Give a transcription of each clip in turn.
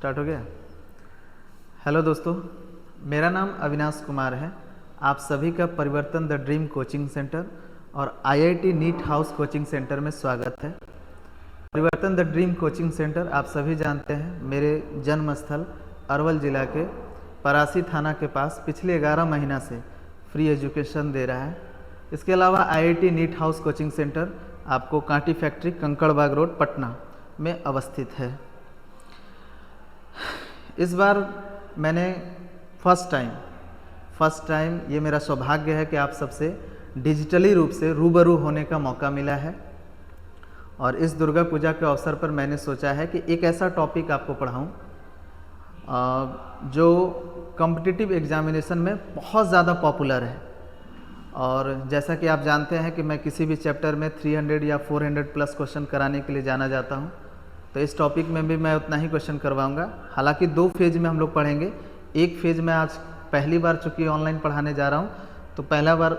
Start हो गया। Hello दोस्तों, मेरा नाम अविनाश कुमार है। आप सभी का Parivartan the dream coaching centre और IIT NEET house coaching centre में स्वागत है। परिवर्तन द ड्रीम कोचिंग सेंटर आप सभी जानते हैं, मेरे जन्म स्थल अरवल ज़िला के परासी थाना के पास पिछले 11 महीना से फ्री एजुकेशन दे रहा है। इसके अलावा IIT NEET house coaching centre आपको कांटी फैक्ट्री कंकड़बाग रोड पटना में अवस्थित है। इस बार मैंने फर्स्ट टाइम ये मेरा सौभाग्य है कि आप सबसे डिजिटली रूप से रूबरू होने का मौका मिला है। और इस दुर्गा पूजा के अवसर पर मैंने सोचा है कि एक ऐसा टॉपिक आपको पढ़ाऊँ जो कॉम्पिटिटिव एग्जामिनेशन में बहुत ज़्यादा पॉपुलर है। और जैसा कि आप जानते हैं कि मैं किसी भी चैप्टर में 300 या 400 प्लस क्वेश्चन कराने के लिए जाना जाता हूं, तो इस टॉपिक में भी मैं उतना ही क्वेश्चन करवाऊंगा। हालांकि 2 फेज़ में हम लोग पढ़ेंगे। एक फेज़ में आज पहली बार चूँकि ऑनलाइन पढ़ाने जा रहा हूं, तो पहला बार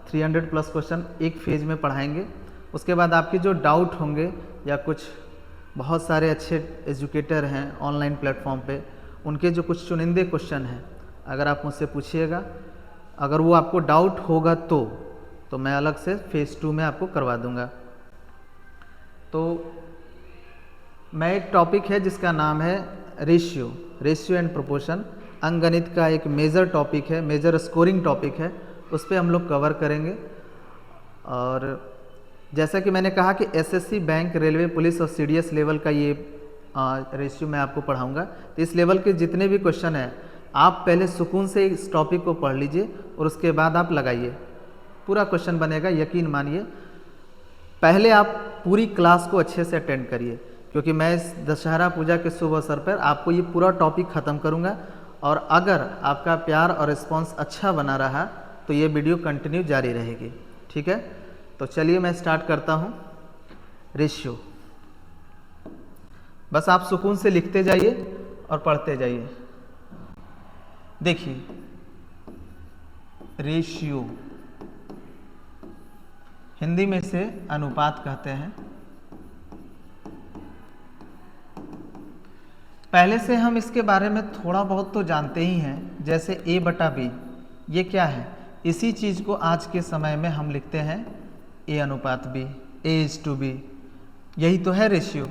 300 प्लस क्वेश्चन एक फेज़ में पढ़ाएंगे। उसके बाद आपके जो डाउट होंगे या कुछ बहुत सारे अच्छे एजुकेटर हैं ऑनलाइन प्लेटफॉर्म पे, उनके जो कुछ चुनिंदे क्वेश्चन हैं, अगर आप मुझसे पूछिएगा, अगर वो आपको डाउट होगा तो मैं अलग से फेज़ 2 में आपको करवा दूंगा। तो मैं एक टॉपिक है जिसका नाम है रेशियो एंड प्रोपोर्शन। अंकगणित का एक मेजर टॉपिक है, मेजर स्कोरिंग टॉपिक है, उस पर हम लोग कवर करेंगे। और जैसा कि मैंने कहा कि एसएससी, बैंक, रेलवे, पुलिस और सीडीएस लेवल का ये रेशियो मैं आपको पढ़ाऊंगा। तो इस लेवल के जितने भी क्वेश्चन हैं, आप पहले सुकून से इस टॉपिक को पढ़ लीजिए और उसके बाद आप लगाइए। पूरा क्वेश्चन बनेगा, यकीन मानिए। पहले आप पूरी क्लास को अच्छे से अटेंड करिए, क्योंकि मैं इस दशहरा पूजा के शुभ अवसर पर आपको ये पूरा टॉपिक ख़त्म करूँगा। और अगर आपका प्यार और रिस्पॉन्स अच्छा बना रहा तो ये वीडियो कंटिन्यू जारी रहेगी। ठीक है, तो चलिए मैं स्टार्ट करता हूँ। रेशियो, बस आप सुकून से लिखते जाइए और पढ़ते जाइए। देखिए, रेशियो हिंदी में से अनुपात कहते हैं। पहले से हम इसके बारे में थोड़ा बहुत तो जानते ही हैं, जैसे A/B ये क्या है। इसी चीज़ को आज के समय में हम लिखते हैं A/B, A/B, यही तो है रेशियो।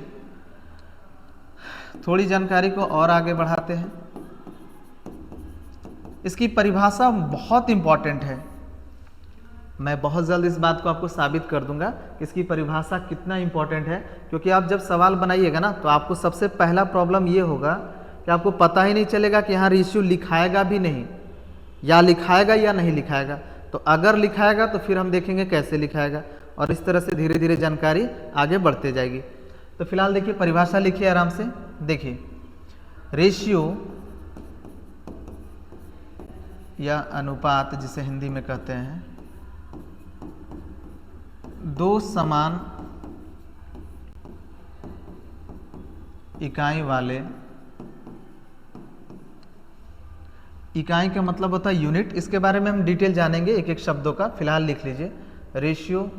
थोड़ी जानकारी को और आगे बढ़ाते हैं। इसकी परिभाषा बहुत इम्पॉर्टेंट है। मैं बहुत जल्द इस बात को आपको साबित कर दूंगा कि इसकी परिभाषा कितना इम्पॉर्टेंट है, क्योंकि आप जब सवाल बनाइएगा ना, तो आपको सबसे पहला प्रॉब्लम ये होगा कि आपको पता ही नहीं चलेगा कि यहाँ रेशियो लिखाएगा भी नहीं, या लिखाएगा या नहीं लिखाएगा। तो अगर लिखाएगा तो फिर हम देखेंगे कैसे लिखाएगा, और इस तरह से धीरे धीरे जानकारी आगे बढ़ते जाएगी। तो फिलहाल देखिए, परिभाषा लिखिए आराम से। देखिए, रेशियो या अनुपात जिसे हिंदी में कहते हैं, 2 समान इकाई वाले, इकाई का मतलब होता है यूनिट। इसके बारे में हम डिटेल जानेंगे एक एक शब्दों का। फिलहाल लिख लीजिए, रेशियो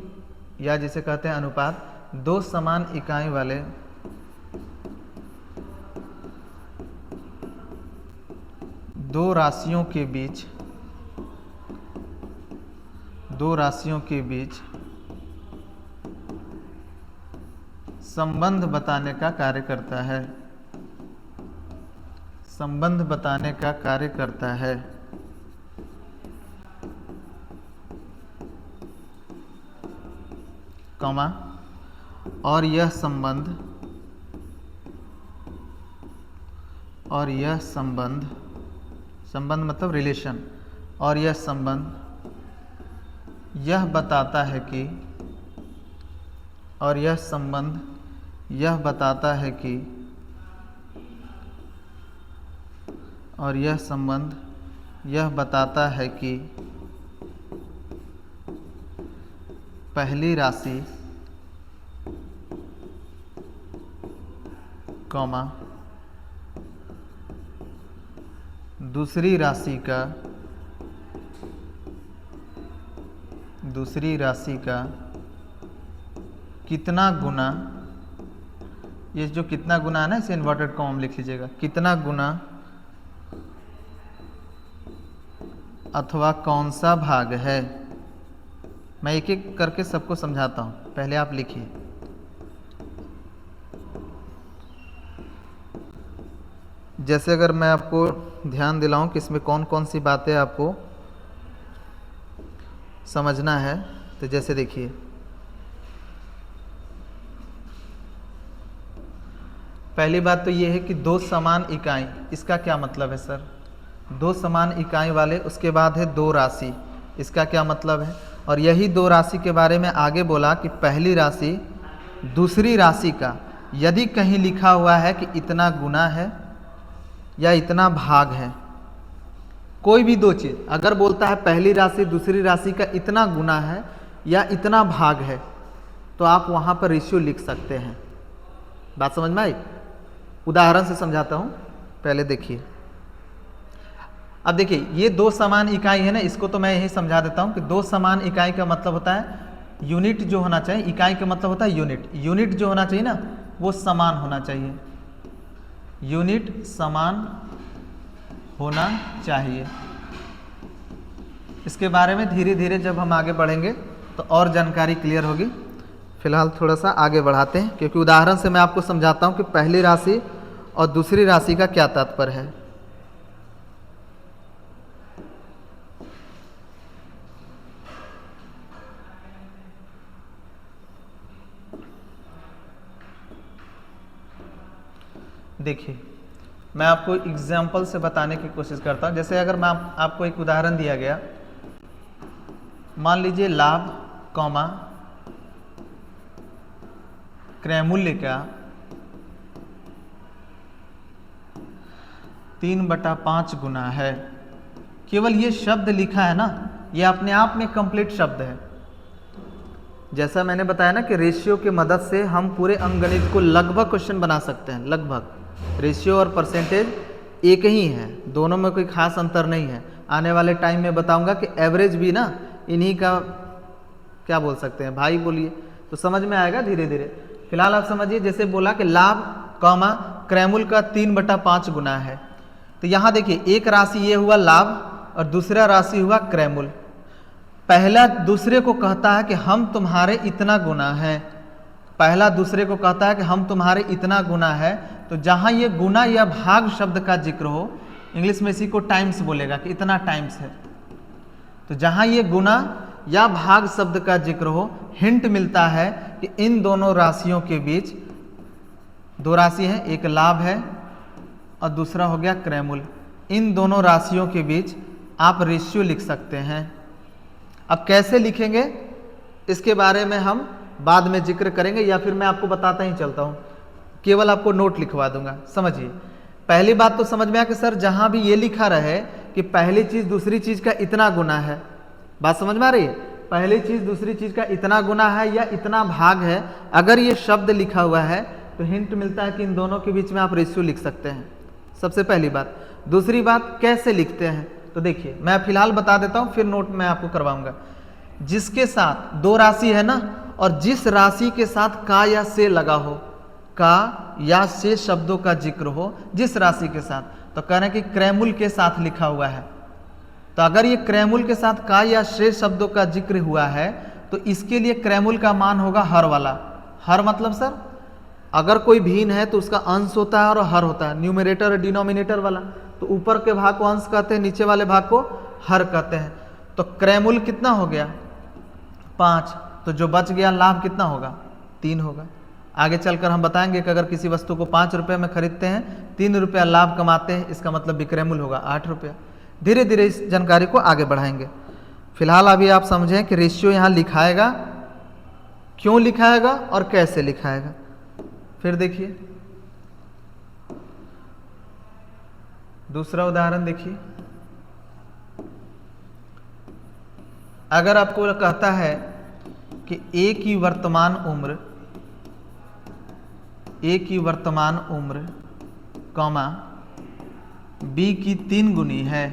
या जिसे कहते हैं अनुपात, 2 समान इकाई वाले दो राशियों के बीच संबंध बताने का कार्य करता है। संबंध बताने का कार्य करता है। कॉमा, और यह संबंध मतलब रिलेशन, और यह संबंध यह बताता है कि पहली राशि, कॉमा, दूसरी राशि का कितना गुना ये जो कितना गुना है ना, इसे इन्वर्टेड कॉमा में लिख लीजिएगा, कितना गुना अथवा कौन सा भाग है। मैं एक एक करके सबको समझाता हूँ, पहले आप लिखिए। जैसे अगर मैं आपको ध्यान दिलाऊं कि इसमें कौन कौन सी बातें आपको समझना है, तो जैसे देखिए, पहली बात तो ये है कि दो समान इकाई, इसका क्या मतलब है सर? दो समान इकाई वाले, उसके बाद है दो राशि, इसका क्या मतलब है? और यही दो राशि के बारे में आगे बोला कि पहली राशि दूसरी राशि का यदि कहीं लिखा हुआ है कि इतना गुना है या इतना भाग है, कोई भी दो चीज़ अगर बोलता है पहली राशि दूसरी राशि का इतना गुना है या इतना भाग है, तो आप वहाँ पर रेशियो लिख सकते हैं। बात समझ में आई? उदाहरण से समझाता हूँ, पहले देखिए। अब देखिए, ये दो समान इकाई है ना, इसको तो मैं यही समझा देता हूँ कि दो समान इकाई का मतलब होता है यूनिट जो होना चाहिए, इकाई का मतलब होता है यूनिट, यूनिट जो होना चाहिए ना वो समान होना चाहिए, यूनिट समान होना चाहिए। इसके बारे में धीरे धीरे जब हम आगे बढ़ेंगे तो और जानकारी क्लियर होगी। फिलहाल थोड़ा सा आगे बढ़ाते हैं, क्योंकि उदाहरण से मैं आपको समझाता हूँ कि पहली राशि और दूसरी राशि का क्या तात्पर्य है। देखिए, मैं आपको एग्जाम्पल से बताने की कोशिश करता हूँ। जैसे अगर मैं आपको एक उदाहरण दिया गया, मान लीजिए लाभ कॉमा क्रय मूल्य का 3/5 गुना है। केवल ये शब्द लिखा है ना, ये अपने आप में कंप्लीट शब्द है। जैसा मैंने बताया ना कि रेशियो की मदद से हम पूरे अंकगणित को लगभग क्वेश्चन बना सकते हैं। लगभग रेशियो और परसेंटेज एक ही है, दोनों में कोई खास अंतर नहीं है। आने वाले टाइम में बताऊंगा कि एवरेज भी ना इन्हीं का क्या बोल सकते हैं भाई, बोलिए तो समझ में आएगा धीरे धीरे। फिलहाल आप समझिए, जैसे बोला कि लाभ कॉमा क्रयमूल का 3/5 गुना है, तो यहाँ देखिए एक राशि ये हुआ लाभ और दूसरा राशि हुआ क्रयमूल। पहला दूसरे को कहता है कि हम तुम्हारे इतना गुना है, पहला दूसरे को कहता है कि हम तुम्हारे इतना गुना है। तो जहाँ ये गुना या भाग शब्द का जिक्र हो, इंग्लिश में इसी को टाइम्स बोलेगा कि इतना टाइम्स है, तो जहाँ ये गुना या भाग शब्द का जिक्र हो, हिंट मिलता है कि इन दोनों राशियों के बीच दो राशि है, एक लाभ है और दूसरा हो गया क्रयमूल। इन दोनों राशियों के बीच आप रेशियो लिख सकते हैं। अब कैसे लिखेंगे इसके बारे में हम बाद में जिक्र करेंगे, या फिर मैं आपको बताता ही चलता हूँ, केवल आपको नोट लिखवा दूंगा। समझिए, पहली बात तो समझ में आया कि सर जहाँ भी ये लिखा रहे कि पहली चीज़ दूसरी चीज़ का इतना गुना है, बात समझ में आ रही है? पहली चीज़ दूसरी चीज़ का इतना गुना है या इतना भाग है, अगर ये शब्द लिखा हुआ है तो हिंट मिलता है कि इन दोनों के बीच में आप रेशियो लिख सकते हैं। सबसे पहली बात। दूसरी बात, कैसे लिखते हैं, तो देखिए मैं फिलहाल बता देता हूँ, फिर नोट मैं आपको करवाऊंगा। जिसके साथ दो राशि है ना, और जिस राशि के साथ का या से लगा हो, का या से शब्दों का जिक्र हो जिस राशि के साथ, तो कह रहे हैं कि क्रयमूल के साथ लिखा हुआ है। तो अगर ये क्रयमूल के साथ का या से शब्दों का जिक्र हुआ है तो इसके लिए क्रयमूल का मान होगा हर वाला। हर मतलब सर, अगर कोई भिन्न है तो उसका अंश होता है और हर होता है, न्यूमरेटर और डिनोमिनेटर वाला। तो ऊपर के भाग को अंश कहते हैं, नीचे वाले भाग को हर कहते हैं। तो क्रयमूल कितना हो गया? 5। तो जो बच गया लाभ कितना होगा? 3 होगा। आगे चलकर हम बताएंगे कि अगर किसी वस्तु को 5 रुपये में खरीदते हैं, 3 रुपया लाभ कमाते हैं, इसका मतलब विक्रयमूल होगा 8 रुपया। धीरे धीरे इस जानकारी को आगे बढ़ाएंगे। फिलहाल अभी आप समझें कि रेशियो यहाँ लिखाएगा, क्यों लिखाएगा और कैसे लिखाएगा। फिर देखिए दूसरा उदाहरण देखिए। अगर आपको कहता है कि ए की वर्तमान उम्र कॉमा बी की 3 गुनी है,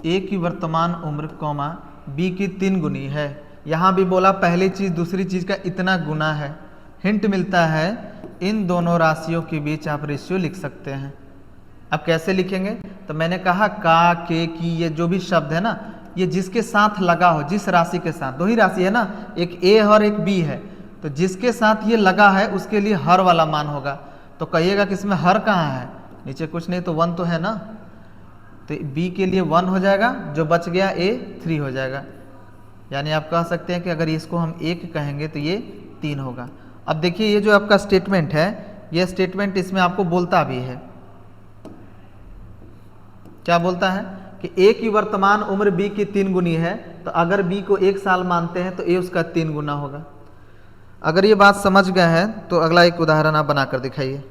ए की वर्तमान उम्र कॉमा बी की 3 गुनी है। यहाँ भी बोला पहली चीज़ दूसरी चीज़ का इतना गुना है। हिंट मिलता है इन दोनों राशियों के बीच आप रेशियो लिख सकते हैं। अब कैसे लिखेंगे? तो मैंने कहा का, के, की, ये जो भी शब्द है ना, ये जिसके साथ लगा हो, जिस राशि के साथ, दो ही राशि है ना, एक ए और एक बी है, तो जिसके साथ ये लगा है उसके लिए हर वाला मान होगा। तो कहिएगा कि इसमें हर कहाँ है? नीचे कुछ नहीं तो 1 तो है ना, तो बी के लिए 1 हो जाएगा, जो बच गया ए 3 हो जाएगा। यानी आप कह सकते हैं कि अगर इसको हम 1 कहेंगे तो ये 3 होगा। अब देखिए ये जो आपका स्टेटमेंट है, ये स्टेटमेंट इसमें आपको बोलता भी है, क्या बोलता है कि ए की वर्तमान उम्र बी की 3 गुनी है, तो अगर बी को 1 साल मानते हैं तो ए उसका 3 गुना होगा। अगर ये बात समझ गए हैं तो अगला एक उदाहरण आप बनाकर दिखाइए।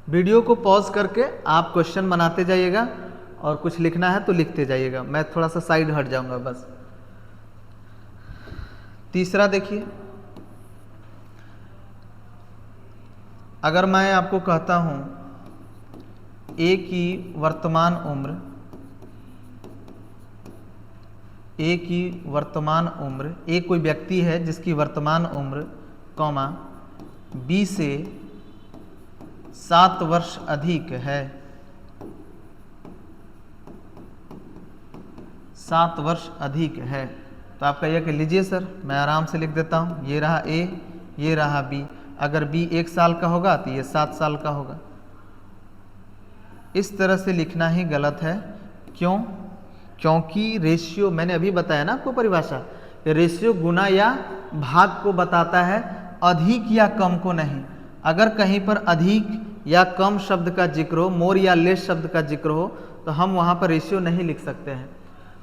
वीडियो को पॉज करके आप क्वेश्चन बनाते जाइएगा और कुछ लिखना है तो लिखते जाइएगा, मैं थोड़ा सा साइड हट जाऊंगा बस। तीसरा देखिए, अगर मैं आपको कहता हूं ए की वर्तमान उम्र, ए की वर्तमान उम्र, ए कोई व्यक्ति है जिसकी वर्तमान उम्र कॉमा बी से 7 वर्ष अधिक है, 7 वर्ष अधिक है, तो आप कहिए कि लीजिए सर मैं आराम से लिख देता हूँ, ये रहा ए, ये रहा बी। अगर बी 1 साल का होगा तो ये 7 साल का होगा। इस तरह से लिखना ही गलत है। क्यों? क्योंकि रेशियो, मैंने अभी बताया ना आपको परिभाषा, रेशियो गुना या भाग को बताता है, अधिक या कम को नहीं। अगर कहीं पर अधिक या कम शब्द का जिक्र हो, मोर या लेस शब्द का जिक्र हो, तो हम वहाँ पर रेशियो नहीं लिख सकते हैं।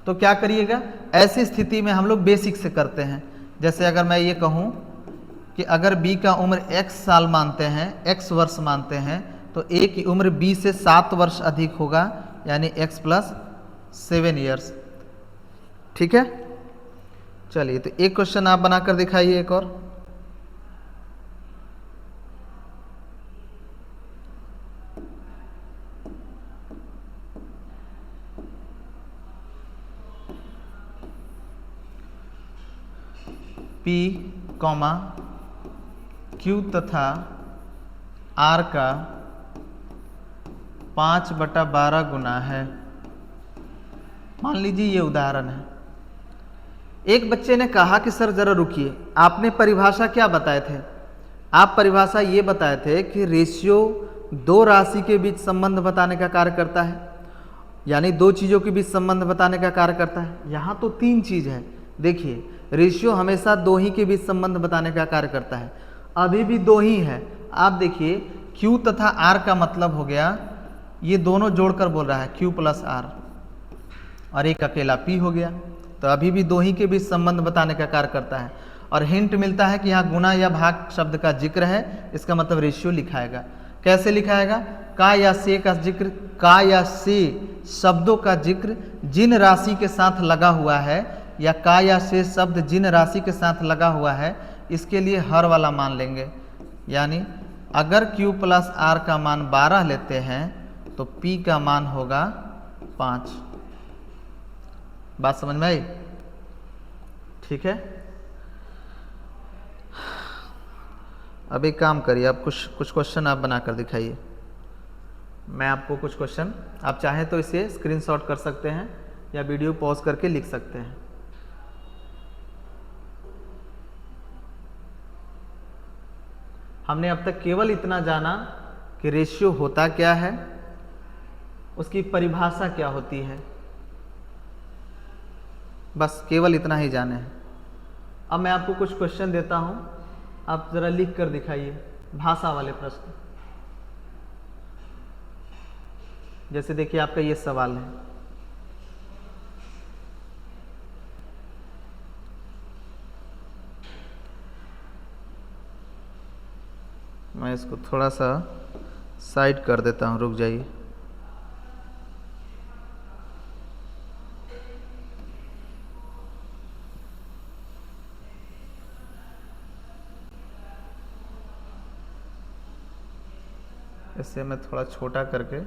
तो क्या करिएगा, ऐसी स्थिति में हम लोग बेसिक से करते हैं। जैसे अगर मैं ये कहूँ कि अगर बी का उम्र x साल मानते हैं, x वर्ष मानते हैं, तो ए की उम्र बी से 7 वर्ष अधिक होगा, यानी x + 7 ईयर्स। ठीक है, चलिए तो एक क्वेश्चन आप बनाकर दिखाइए एक और। P, Q तथा R का 5/12 गुना है। मान लीजिए ये उदाहरण है। एक बच्चे ने कहा कि सर जरा रुकिए, आपने परिभाषा क्या बताए थे? आप परिभाषा ये बताए थे कि रेशियो दो राशि के बीच संबंध बताने का कार्य करता है, यानी दो चीज़ों के बीच संबंध बताने का कार्य करता है। यहाँ तो 3 चीज़ है। देखिए रेशियो हमेशा 2 ही के बीच संबंध बताने का कार्य करता है, अभी भी 2 ही है। आप देखिए Q तथा R का मतलब हो गया, ये दोनों जोड़कर बोल रहा है Q + R, और एक अकेला P हो गया, तो अभी भी 2 ही के बीच संबंध बताने का कार्य करता है। और हिंट मिलता है कि यहाँ गुना या भाग शब्द का जिक्र है, इसका मतलब रेशियो लिखाएगा। कैसे लिखाएगा? का या से का जिक्र, का या से शब्दों का जिक्र जिन राशि के साथ लगा हुआ है, या का या से शब्द जिन राशि के साथ लगा हुआ है, इसके लिए हर वाला मान लेंगे। यानी अगर Q + R का मान 12 लेते हैं तो P का मान होगा 5। बात समझ में आई? ठीक है, अब एक काम करिए, आप कुछ क्वेश्चन आप बनाकर दिखाइए। मैं आपको कुछ क्वेश्चन, आप चाहें तो इसे स्क्रीनशॉट कर सकते हैं या वीडियो पॉज करके लिख सकते हैं। हमने अब तक केवल इतना जाना कि रेशियो होता क्या है, उसकी परिभाषा क्या होती है, बस केवल इतना ही जाने हैं। अब मैं आपको कुछ क्वेश्चन देता हूं, आप जरा लिख कर दिखाइए, भाषा वाले प्रश्न। जैसे देखिए आपका ये सवाल है, मैं इसको थोड़ा सा साइड कर देता हूं, रुक जाइए। इससे मैं थोड़ा छोटा करके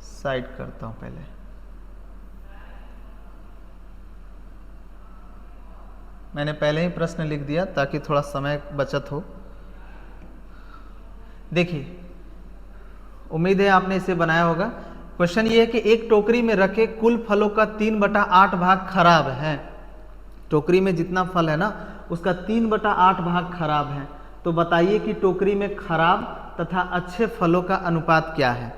साइड करता हूं पहले। मैंने पहले ही प्रश्न लिख दिया ताकि थोड़ा समय बचत हो। देखिए, उम्मीद है आपने इसे बनाया होगा। क्वेश्चन ये है कि एक टोकरी में रखे कुल फलों का 3/8 भाग खराब है। टोकरी में जितना फल है ना उसका 3/8 भाग खराब है। तो बताइए कि टोकरी में खराब तथा अच्छे फलों का अनुपात क्या है।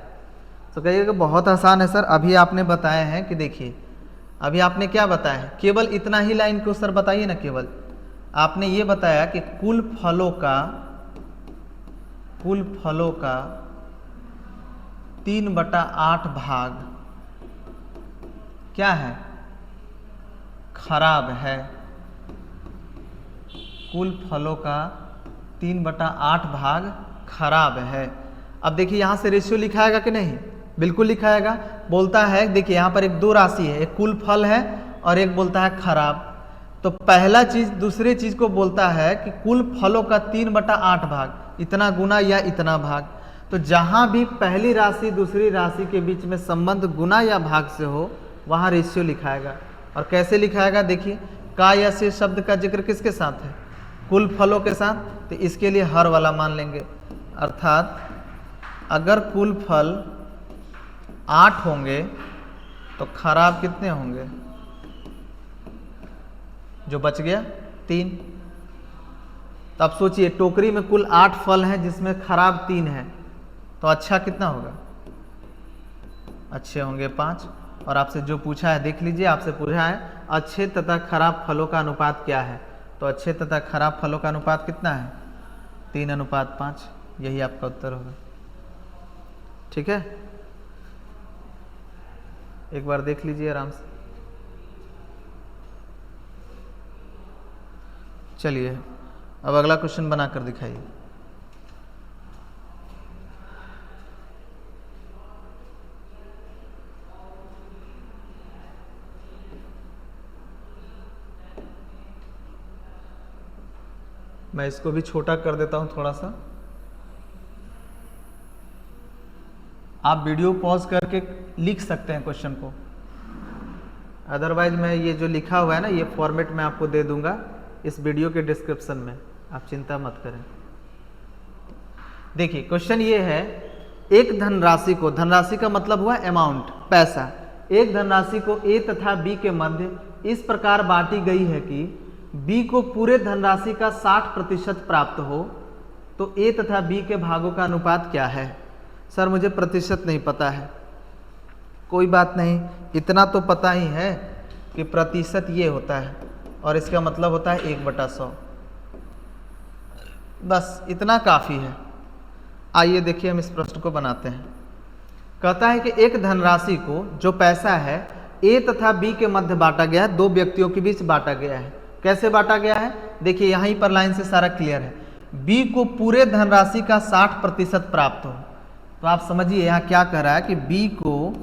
तो कहिएगा बहुत आसान है सर, अभी आपने बताया है कि देखिए, अभी आपने क्या बताया है, केवल इतना ही लाइन को सर बताइए ना। केवल आपने ये बताया कि कुल फलों का 3/8 भाग क्या है, खराब है। कुल फलों का 3/8 भाग खराब है। अब देखिए यहाँ से रेशियो लिखाएगा कि नहीं, बिल्कुल लिखाएगा। बोलता है देखिए यहाँ पर एक दो राशि है, एक कुल फल है और एक बोलता है खराब। तो पहला चीज दूसरे चीज को बोलता है कि कुल फलों का 3/8 भाग, इतना गुना या इतना भाग। तो जहां भी पहली राशि दूसरी राशि के बीच में संबंध गुना या भाग से हो वहां रेशियो लिखाएगा। और कैसे लिखाएगा, देखिए का या से शब्द का जिक्र किसके साथ है, कुल फलों के साथ। तो इसके लिए हर वाला मान लेंगे, अर्थात अगर कुल फल 8 होंगे तो खराब कितने होंगे, जो बच गया 3। तो अब सोचिए टोकरी में कुल 8 फल हैं जिसमें खराब 3 है, तो अच्छा कितना होगा, अच्छे होंगे 5। और आपसे जो पूछा है देख लीजिए, आपसे पूछा है अच्छे तथा खराब फलों का अनुपात क्या है। तो अच्छे तथा खराब फलों का अनुपात कितना है, 3:5। यही आपका उत्तर होगा। ठीक है, एक बार देख लीजिए आराम से। चलिए अब अगला क्वेश्चन बनाकर दिखाइए। मैं इसको भी छोटा कर देता हूं थोड़ा सा। आप वीडियो पॉज करके लिख सकते हैं क्वेश्चन को, अदरवाइज मैं ये जो लिखा हुआ है ना ये फॉर्मेट में आपको दे दूंगा इस वीडियो के डिस्क्रिप्शन में, आप चिंता मत करें। देखिए क्वेश्चन ये है, एक धनराशि को, धनराशि का मतलब हुआ अमाउंट, पैसा, एक धनराशि को ए तथा बी के मध्य इस प्रकार बांटी गई है कि बी को पूरे धनराशि का 60% प्राप्त हो, तो ए तथा बी के भागों का अनुपात क्या है। सर मुझे प्रतिशत नहीं पता है, कोई बात नहीं, इतना तो पता ही है कि प्रतिशत ये होता है और इसका मतलब होता है 1/100। बस इतना काफ़ी है। आइए देखिए हम इस प्रश्न को बनाते हैं। कहता है कि एक धनराशि को, जो पैसा है, ए तथा बी के मध्य बांटा गया है, दो व्यक्तियों के बीच बांटा गया है। कैसे बांटा गया है, देखिए यहीं पर लाइन से सारा क्लियर है। बी को पूरे धनराशि का 60% प्राप्त हो, तो आप समझिए यहाँ क्या कह रहा है कि बी को,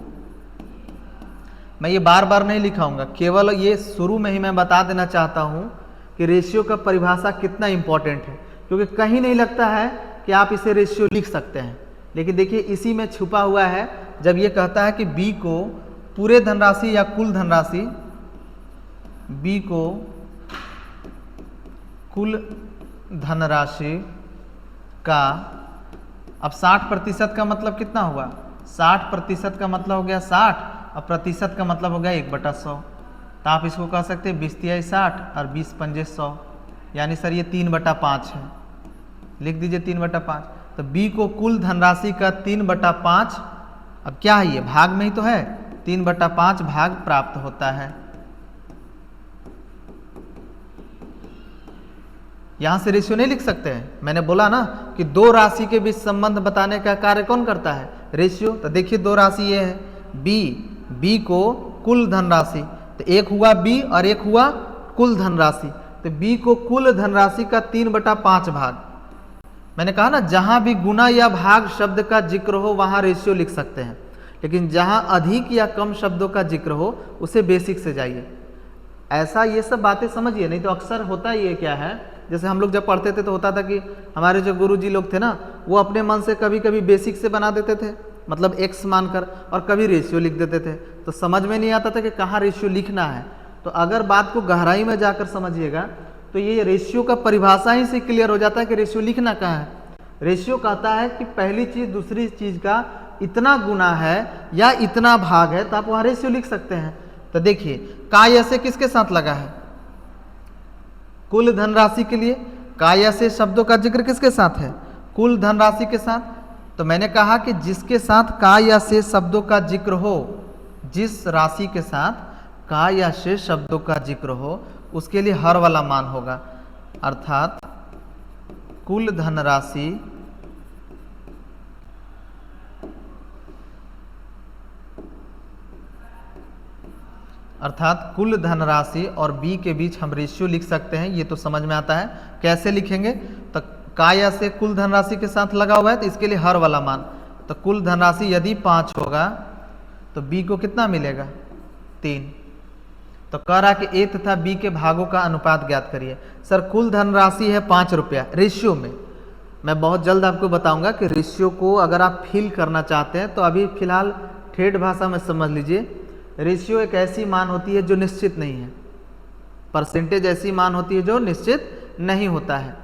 मैं ये बार बार नहीं लिखाऊंगा, केवल ये शुरू में ही मैं बता देना चाहता हूँ कि रेशियो का परिभाषा कितना इंपॉर्टेंट है, क्योंकि कहीं नहीं लगता है कि आप इसे रेशियो लिख सकते हैं। लेकिन देखिए इसी में छुपा हुआ है, जब ये कहता है कि बी को पूरे धनराशि या कुल धनराशि, बी को कुल धनराशि का, अब 60% का मतलब कितना हुआ, 60% का मतलब हो गया 60, और प्रतिशत का मतलब हो गया 1/100। तो आप इसको कह सकते हैं 20×3 60 और 20×5 100, यानी सर ये 3/5 है। लिख दीजिए 3/5। तो बी को कुल धनराशि का 3/5, अब क्या है ये, भाग में ही तो है, 3/5 भाग प्राप्त होता है। यहां से रेशियो नहीं लिख सकते हैं, मैंने बोला ना कि दो राशि के बीच संबंध बताने का कार्य कौन करता है, रेशियो। तो देखिए दो राशि ये है, बी को कुल धनराशि, तो एक हुआ बी और एक हुआ कुल धनराशि। तो बी को कुल धनराशि का 3/5 भाग, मैंने कहा ना जहां भी गुना या भाग शब्द का जिक्र हो वहां रेशियो लिख सकते हैं, लेकिन जहां अधिक या कम शब्दों का जिक्र हो उसे बेसिक से जाइए। ऐसा ये सब बातें समझिए, नहीं तो अक्सर होता ये क्या है, जैसे हम लोग जब पढ़ते थे तो होता था कि हमारे जो गुरुजी लोग थे ना, वो अपने मन से कभी कभी बेसिक से बना देते थे, मतलब x मानकर, और कभी रेशियो लिख देते थे। तो समझ में नहीं आता था कि कहाँ रेशियो लिखना है। तो अगर बात को गहराई में जाकर समझिएगा तो ये रेशियो का परिभाषा ही से क्लियर हो जाता है कि रेशियो लिखना कहाँ है। रेशियो कहता है कि पहली चीज दूसरी चीज का इतना गुना है या इतना भाग है, तो आप वहां रेशियो लिख सकते हैं। तो देखिए काय से किसके साथ लगा है, कुल धनराशि के लिए। काय से शब्दों का जिक्र किसके साथ है, कुल धनराशि के साथ। तो मैंने कहा कि जिसके साथ काय से शब्दों का जिक्र हो, जिस राशि के साथ काय से शब्दों का जिक्र हो, उसके लिए हर वाला मान होगा। अर्थात कुल धनराशि कुल धनराशि और बी के बीच हम रेशियो लिख सकते हैं। ये तो समझ में आता है। कैसे लिखेंगे, तो काय से कुल धनराशि के साथ लगा हुआ है तो इसके लिए हर वाला मान। तो कुल धनराशि यदि 5 होगा तो बी को कितना मिलेगा, 3। तो कह रहा कि ए तथा बी के भागों का अनुपात ज्ञात करिए। सर कुल धनराशि है 5 रुपया रेशियो में। मैं बहुत जल्द आपको बताऊंगा कि रेशियो को अगर आप फिल करना चाहते हैं तो अभी फिलहाल ठेठ भाषा में समझ लीजिए। रेशियो एक ऐसी मान होती है जो निश्चित नहीं है, परसेंटेज ऐसी मान होती है जो निश्चित नहीं होता है,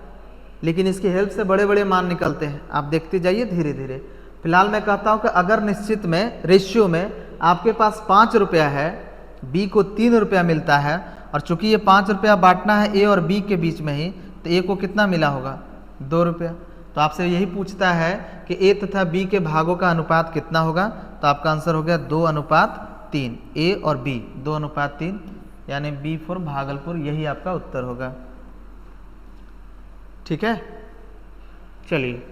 लेकिन इसकी हेल्प से बड़े बड़े मान निकलते हैं। आप देखते जाइए धीरे धीरे। फिलहाल मैं कहता हूं कि अगर निश्चित में रेशियो में आपके पास 5 रुपया है, बी को 3 रुपया मिलता है, और चूंकि ये 5 रुपया बांटना है ए और बी के बीच में ही, तो ए को कितना मिला होगा, 2 रुपया। तो आपसे यही पूछता है कि ए तथा बी के भागों का अनुपात कितना होगा, तो आपका आंसर हो गया 2:3। ए और बी 2:3, यानी बी फॉर भागलपुर, यही आपका उत्तर होगा। ठीक है, चलिए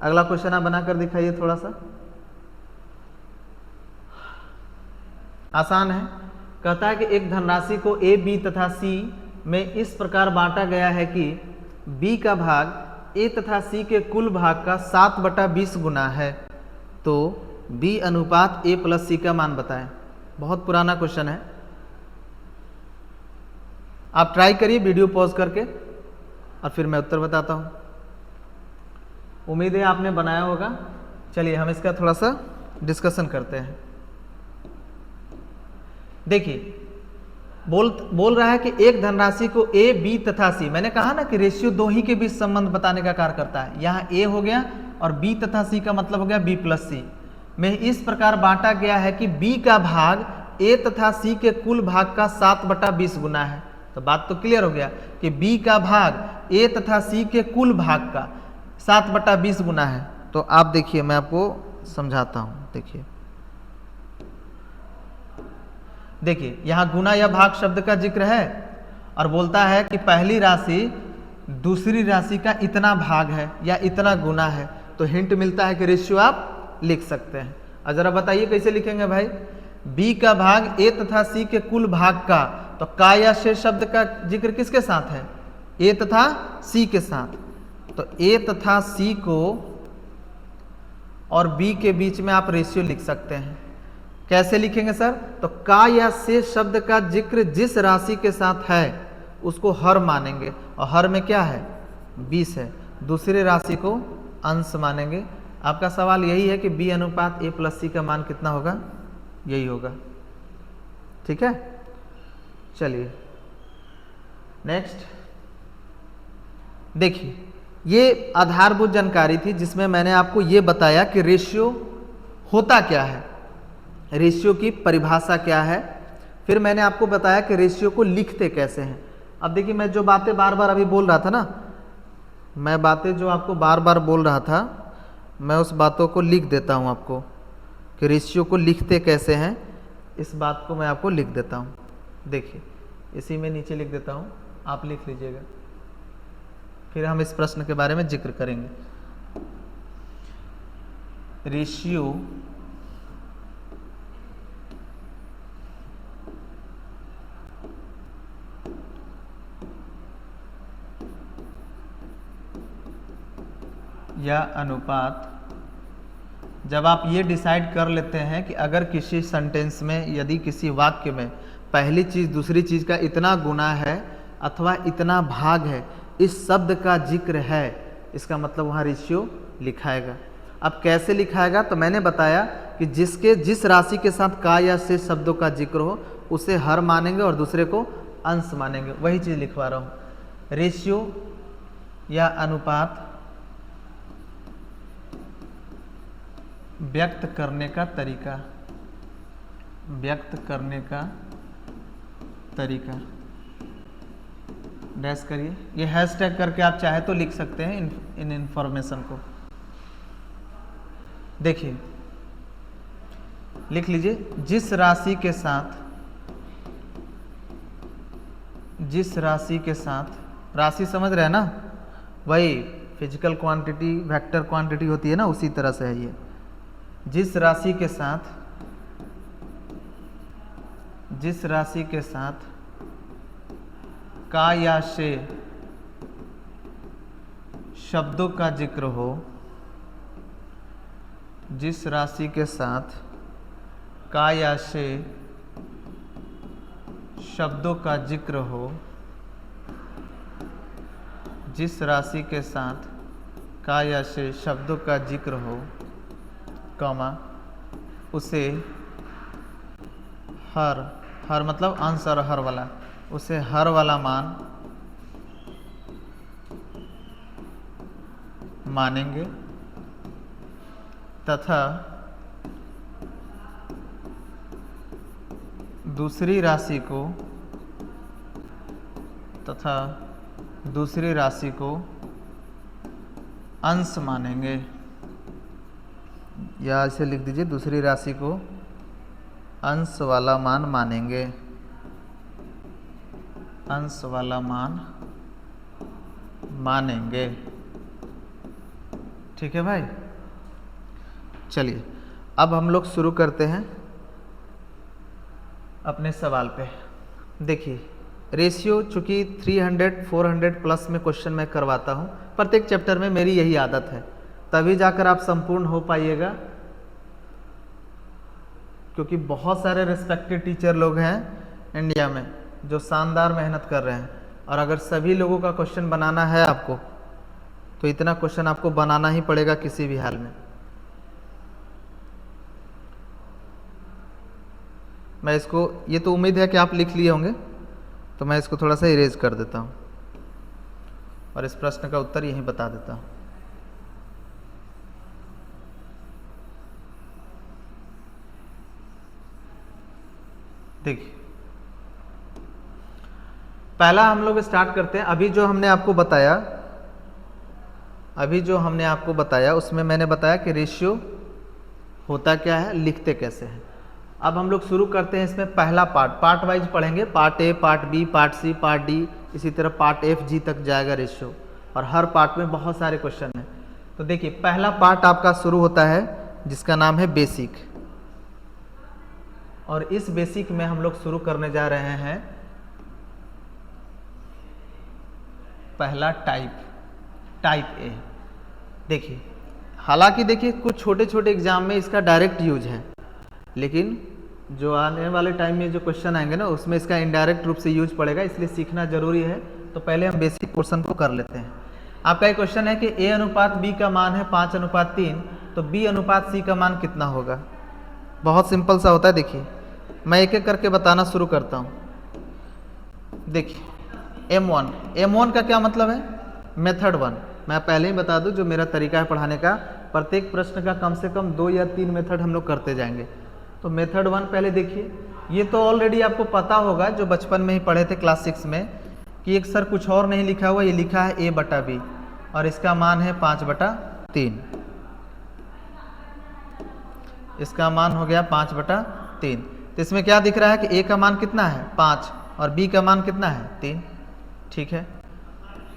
अगला क्वेश्चन आप बनाकर दिखाइए। थोड़ा सा आसान है। कहता है कि एक धनराशि को ए, बी तथा सी में इस प्रकार बांटा गया है कि बी का भाग ए तथा सी के कुल भाग का 7/20 गुना है, तो बी अनुपात ए प्लस सी का मान बताएं। बहुत पुराना क्वेश्चन है, आप ट्राई करिए वीडियो पॉज करके और फिर मैं उत्तर बताता हूं। उम्मीद है आपने बनाया होगा। चलिए हम इसका थोड़ा सा डिस्कशन करते हैं। देखिए बोल रहा है कि एक धनराशि को ए, बी तथा सी, मैंने कहा ना कि रेशियो दो ही के बीच संबंध बताने का कार्य करता है। यहाँ ए हो गया और बी तथा सी का मतलब हो गया बी प्लस सी में इस प्रकार बांटा गया है कि बी का भाग ए तथा सी के कुल भाग का 7/20 गुना है। तो बात तो क्लियर हो गया कि बी का भाग ए तथा सी के कुल भाग का 7/20 गुना है। तो आप देखिए मैं आपको समझाता हूं। देखिए यहां गुना या भाग शब्द का जिक्र है और बोलता है कि पहली राशि दूसरी राशि का इतना भाग है या इतना गुना है, तो हिंट मिलता है कि रेशियो आप लिख सकते हैं। और जरा बताइए कैसे लिखेंगे भाई। बी का भाग ए तथा सी के कुल भाग का, तो का या शेष शब्द का जिक्र किसके साथ है, ए तथा सी के साथ। तो ए तथा सी को और बी के बीच में आप रेशियो लिख सकते हैं। कैसे लिखेंगे सर, तो का या शेष शब्द का जिक्र जिस राशि के साथ है उसको हर मानेंगे, और हर में क्या है 20 है, दूसरे राशि को अंश मानेंगे। आपका सवाल यही है कि बी अनुपात ए प्लस सी का मान कितना होगा, यही होगा। ठीक है, चलिए नेक्स्ट देखिए। ये आधारभूत जानकारी थी जिसमें मैंने आपको ये बताया कि रेशियो होता क्या है, रेशियो की परिभाषा क्या है, फिर मैंने आपको बताया कि रेशियो को लिखते कैसे हैं। अब देखिए मैं जो बातें बार बार अभी बोल रहा था ना, मैं बातें जो आपको बार बार बोल रहा था, मैं उस बातों को लिख देता हूं आपको कि रेशियो को लिखते कैसे हैं। इस बात को मैं आपको लिख देता हूं। देखिए इसी में नीचे लिख देता हूं, आप लिख लीजिएगा, फिर हम इस प्रश्न के बारे में जिक्र करेंगे। रेशियो या अनुपात, जब आप ये डिसाइड कर लेते हैं कि अगर किसी सेंटेंस में यदि किसी वाक्य में पहली चीज़ दूसरी चीज़ का इतना गुना है अथवा इतना भाग है, इस शब्द का जिक्र है, इसका मतलब वहाँ रेशियो लिखाएगा। अब कैसे लिखाएगा, तो मैंने बताया कि जिस राशि के साथ का या शेष शब्दों का जिक्र हो उसे हर मानेंगे और दूसरे को अंश मानेंगे। वही चीज़ लिखवा रहा हूँ। रेशियो या अनुपात व्यक्त करने का तरीका, व्यक्त करने का तरीका, डैश करिए। ये हैशटैग करके आप चाहे तो लिख सकते हैं इन इंफॉर्मेशन को। देखिए लिख लीजिए, जिस राशि के साथ, जिस राशि के साथ, राशि समझ रहे हैं ना, वही फिजिकल क्वांटिटी वेक्टर क्वांटिटी होती है ना, उसी तरह से है ये। जिस राशि के साथ, जिस राशि के साथ का या से शब्दों का जिक्र हो, जिस राशि के साथ का या से शब्दों का जिक्र हो, जिस राशि के साथ का या से शब्दों का जिक्र हो, कॉमा, उसे हर, हर मतलब अंश और हर वाला, उसे हर वाला मान मानेंगे तथा दूसरी राशि को, तथा दूसरी राशि को अंश मानेंगे। या इसे लिख दीजिए, दूसरी राशि को अंश वाला मान मानेंगे, अंश वाला मान मानेंगे। ठीक है भाई, चलिए अब हम लोग शुरू करते हैं अपने सवाल पे। देखिए रेशियो चूँकि 300 400 प्लस में क्वेश्चन मैं करवाता हूँ प्रत्येक चैप्टर में, मेरी यही आदत है, तभी जाकर आप संपूर्ण हो पाइएगा। क्योंकि बहुत सारे रिस्पेक्टेड टीचर लोग हैं इंडिया में जो शानदार मेहनत कर रहे हैं, और अगर सभी लोगों का क्वेश्चन बनाना है आपको तो इतना क्वेश्चन आपको बनाना ही पड़ेगा किसी भी हाल में। मैं इसको, ये तो उम्मीद है कि आप लिख लिए होंगे, तो मैं इसको थोड़ा सा इरेज कर देता हूँ और इस प्रश्न का उत्तर यहीं बता देता हूँ। देखिए पहला हम लोग स्टार्ट करते हैं। अभी जो हमने आपको बताया, अभी जो हमने आपको बताया उसमें मैंने बताया कि रेशियो होता क्या है, लिखते कैसे हैं। अब हम लोग शुरू करते हैं इसमें पहला पार्ट, पार्ट वाइज पढ़ेंगे, part A, part B, part C, part D, इसी तरह पार्ट एफ जी तक जाएगा रेशियो, और हर पार्ट में बहुत सारे क्वेश्चन हैं। तो देखिए पहला पार्ट आपका शुरू होता है जिसका नाम है बेसिक, और इस बेसिक में हम लोग शुरू करने जा रहे हैं पहला टाइप, टाइप ए। देखिए हालांकि देखिए कुछ छोटे छोटे एग्जाम में इसका डायरेक्ट यूज है, लेकिन जो आने वाले टाइम में जो क्वेश्चन आएंगे ना उसमें इसका इनडायरेक्ट रूप से यूज पड़ेगा, इसलिए सीखना जरूरी है। तो पहले हम बेसिक पोर्शन को कर लेते हैं। आपका एक क्वेश्चन है कि ए अनुपात बी का मान है 5:3, तो बी अनुपात सी का मान कितना होगा। बहुत सिंपल सा होता है। देखिए मैं एक एक करके बताना शुरू करता हूँ। देखिए M1, M1 का क्या मतलब है, मेथड 1। मैं पहले ही बता दूं जो मेरा तरीका है पढ़ाने का, प्रत्येक प्रश्न का कम से कम 2 या 3 मेथड हम लोग करते जाएंगे। तो मेथड 1 पहले देखिए, ये तो ऑलरेडी आपको पता होगा जो बचपन में ही पढ़े थे क्लास 6 में, कि एक सर कुछ और नहीं लिखा हुआ, ये लिखा है A/B और इसका मान है 5/3। इसका मान हो गया 5/3। तो इसमें क्या दिख रहा है कि A का मान कितना है 5 और B का मान कितना है 3। ठीक है,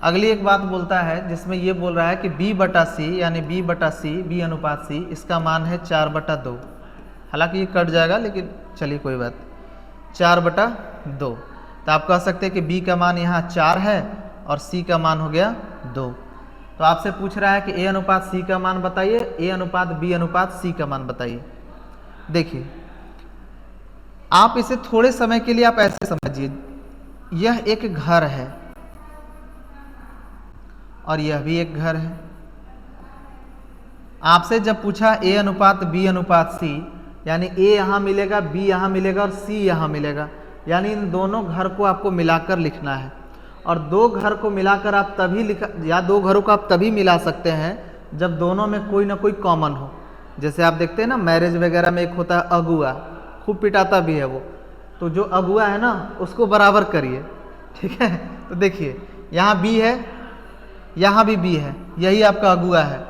अगली एक बात बोलता है जिसमें ये बोल रहा है कि B/C यानी B/C, B अनुपात C, इसका मान है 4/2। हालांकि ये कट जाएगा लेकिन चलिए कोई बात, 4/2। तो आप कह सकते हैं कि B का मान यहाँ 4 है और C का मान हो गया 2। तो आपसे पूछ रहा है कि A अनुपात C का मान बताइए, A अनुपात B अनुपात C का मान बताइए। देखिए आप इसे थोड़े समय के लिए आप ऐसे समझिए, यह एक घर है और यह भी एक घर है। आपसे जब पूछा A अनुपात B अनुपात C, यानी A यहाँ मिलेगा, B यहाँ मिलेगा और C यहाँ मिलेगा, यानी इन दोनों घर को आपको मिलाकर लिखना है। और दो घर को मिलाकर आप तभी दो घरों को आप तभी मिला सकते हैं जब दोनों में कोई ना कोई कॉमन हो। जैसे आप देखते हैं ना मैरिज वगैरह में एक होता है अगुआ, खूब पिटाता भी है वो, तो जो अगुआ है ना उसको बराबर करिए, ठीक है। तो देखिए यहाँ बी है, यहाँ भी बी है, यही आपका अगुआ है,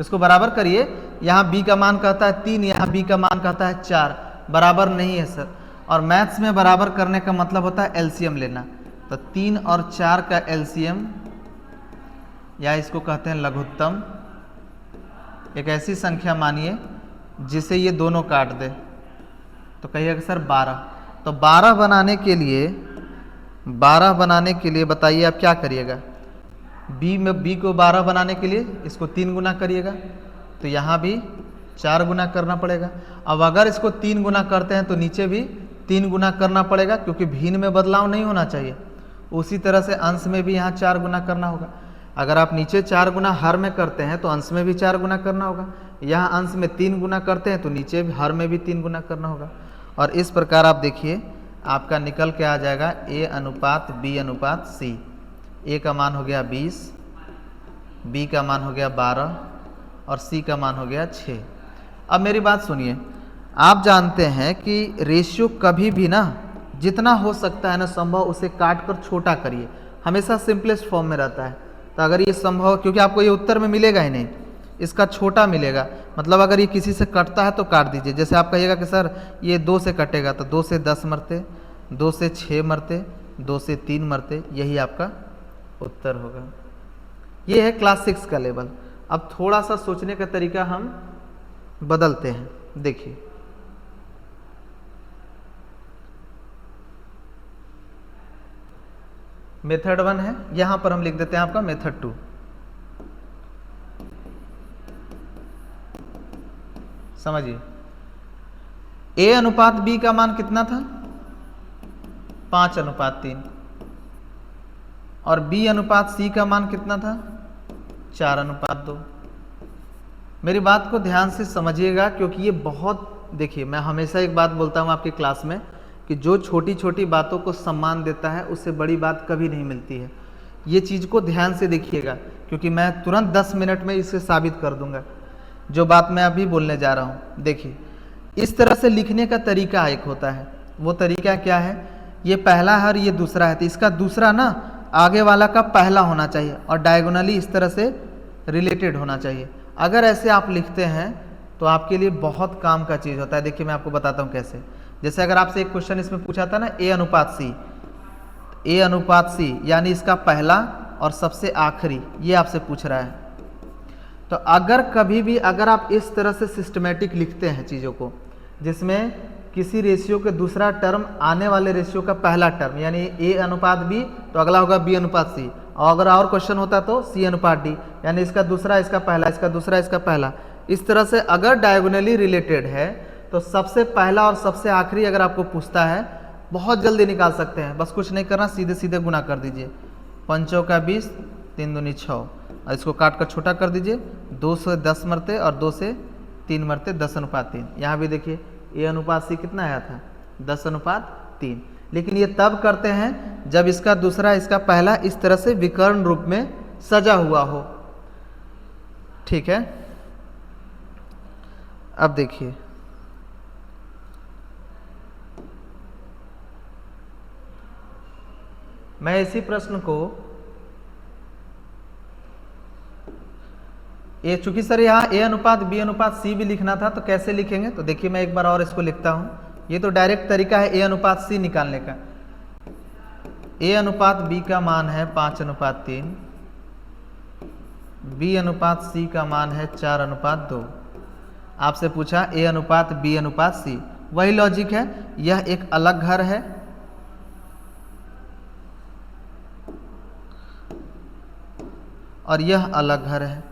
इसको बराबर करिए। यहाँ बी का मान कहता है 3, यहाँ बी का मान कहता है 4, बराबर नहीं है सर। और मैथ्स में बराबर करने का मतलब होता है एलसीएम लेना। तो 3 और 4 का एलसीएम, या इसको कहते हैं लघुत्तम, एक ऐसी संख्या मानिए जिसे ये दोनों काट दे। तो कहिएगा सर 12। तो 12 बनाने के लिए बताइए आप क्या करिएगा। बी को 12 बनाने के लिए इसको 3 गुना करिएगा, तो यहाँ भी 4 गुना करना पड़ेगा। अब अगर इसको 3 गुना करते हैं तो नीचे भी 3 गुना करना पड़ेगा, क्योंकि भिन्न में बदलाव नहीं होना चाहिए। उसी तरह से अंश में भी यहाँ 4 गुना करना होगा। अगर आप नीचे 4 गुना हर में करते हैं तो अंश में भी 4 गुना करना होगा। यहाँ अंश में 3 गुना करते हैं तो नीचे हर में भी 3 गुना करना होगा। और इस प्रकार आप देखिए आपका निकल के आ जाएगा A अनुपात B अनुपात C। A का मान हो गया 20, B का मान हो गया 12 और C का मान हो गया 6। अब मेरी बात सुनिए, आप जानते हैं कि रेशियो कभी भी ना जितना हो सकता है ना संभव उसे काट कर छोटा करिए, हमेशा सिंपलेस्ट फॉर्म में रहता है। तो अगर ये संभव, क्योंकि आपको ये उत्तर में मिलेगा ही नहीं, इसका छोटा मिलेगा, मतलब अगर ये किसी से कटता है तो काट दीजिए। जैसे आप कहिएगा कि सर ये 2 से कटेगा, तो 2 से 10 मरते, 2 से 6 मरते, 2 से 3 मरते, यही आपका उत्तर होगा। ये है क्लास 6 का लेवल। अब थोड़ा सा सोचने का तरीका हम बदलते हैं। देखिए मेथड 1 है, यहां पर हम लिख देते हैं आपका मेथड 2। समझिए A अनुपात B का मान कितना था? 5 अनुपात 3। और B अनुपात C का मान कितना था? 4 अनुपात 2। मेरी बात को ध्यान से समझिएगा, क्योंकि ये बहुत, देखिए मैं हमेशा एक बात बोलता हूँ आपकी क्लास में कि जो छोटी छोटी बातों को सम्मान देता है उससे बड़ी बात कभी नहीं मिलती है। ये चीज़ को ध्यान से देखिएगा, क्योंकि मैं तुरंत 10 मिनट में इसे साबित कर दूंगा जो बात मैं अभी बोलने जा रहा हूँ। देखिए इस तरह से लिखने का तरीका एक होता है, वो तरीका क्या है, ये पहला है और ये दूसरा है, तो इसका दूसरा ना आगे वाला का पहला होना चाहिए और डायगोनली इस तरह से रिलेटेड होना चाहिए। अगर ऐसे आप लिखते हैं तो आपके लिए बहुत काम का चीज़ होता है। देखिए मैं आपको बताता हूँ कैसे। जैसे अगर आपसे एक क्वेश्चन इसमें पूछा था ना A अनुपात C, यानी इसका पहला और सबसे आखिरी, ये आपसे पूछ रहा है। तो अगर कभी भी अगर आप इस तरह से सिस्टमेटिक लिखते हैं चीज़ों को, जिसमें किसी रेशियो के दूसरा टर्म आने वाले रेशियो का पहला टर्म, यानी A अनुपात B तो अगला होगा B अनुपात C, और अगर और क्वेश्चन होता तो C अनुपात D, यानी इसका दूसरा इसका पहला, इसका दूसरा इसका पहला। इस तरह से अगर डायगोनली रिलेटेड है तो सबसे पहला और सबसे आखिरी अगर आपको पूछता है बहुत जल्दी निकाल सकते हैं। बस कुछ नहीं करना, सीधे सीधे गुना कर दीजिए। 5 का 20, 3 दूनी 6, और इसको काट कर छोटा कर दीजिए। 2 से 10 मरते और 2 से 3 मरते, 10 अनुपात 3। यहाँ भी देखिए A अनुपात C कितना आया था? 10 अनुपात 3। लेकिन ये तब करते हैं जब इसका दूसरा इसका पहला इस तरह से विकर्ण रूप में सजा हुआ हो, ठीक है। अब देखिए मैं इसी प्रश्न को चूंकि सर यहाँ A अनुपात B अनुपात C भी लिखना था तो कैसे लिखेंगे, तो देखिए मैं एक बार और इसको लिखता हूँ। ये तो डायरेक्ट तरीका है A अनुपात C निकालने का। A अनुपात B का मान है 5 अनुपात 3, B अनुपात C का मान है 4 अनुपात 2। आपसे पूछा A अनुपात B अनुपात C, वही लॉजिक है। यह एक अलग घर है और यह अलग घर है,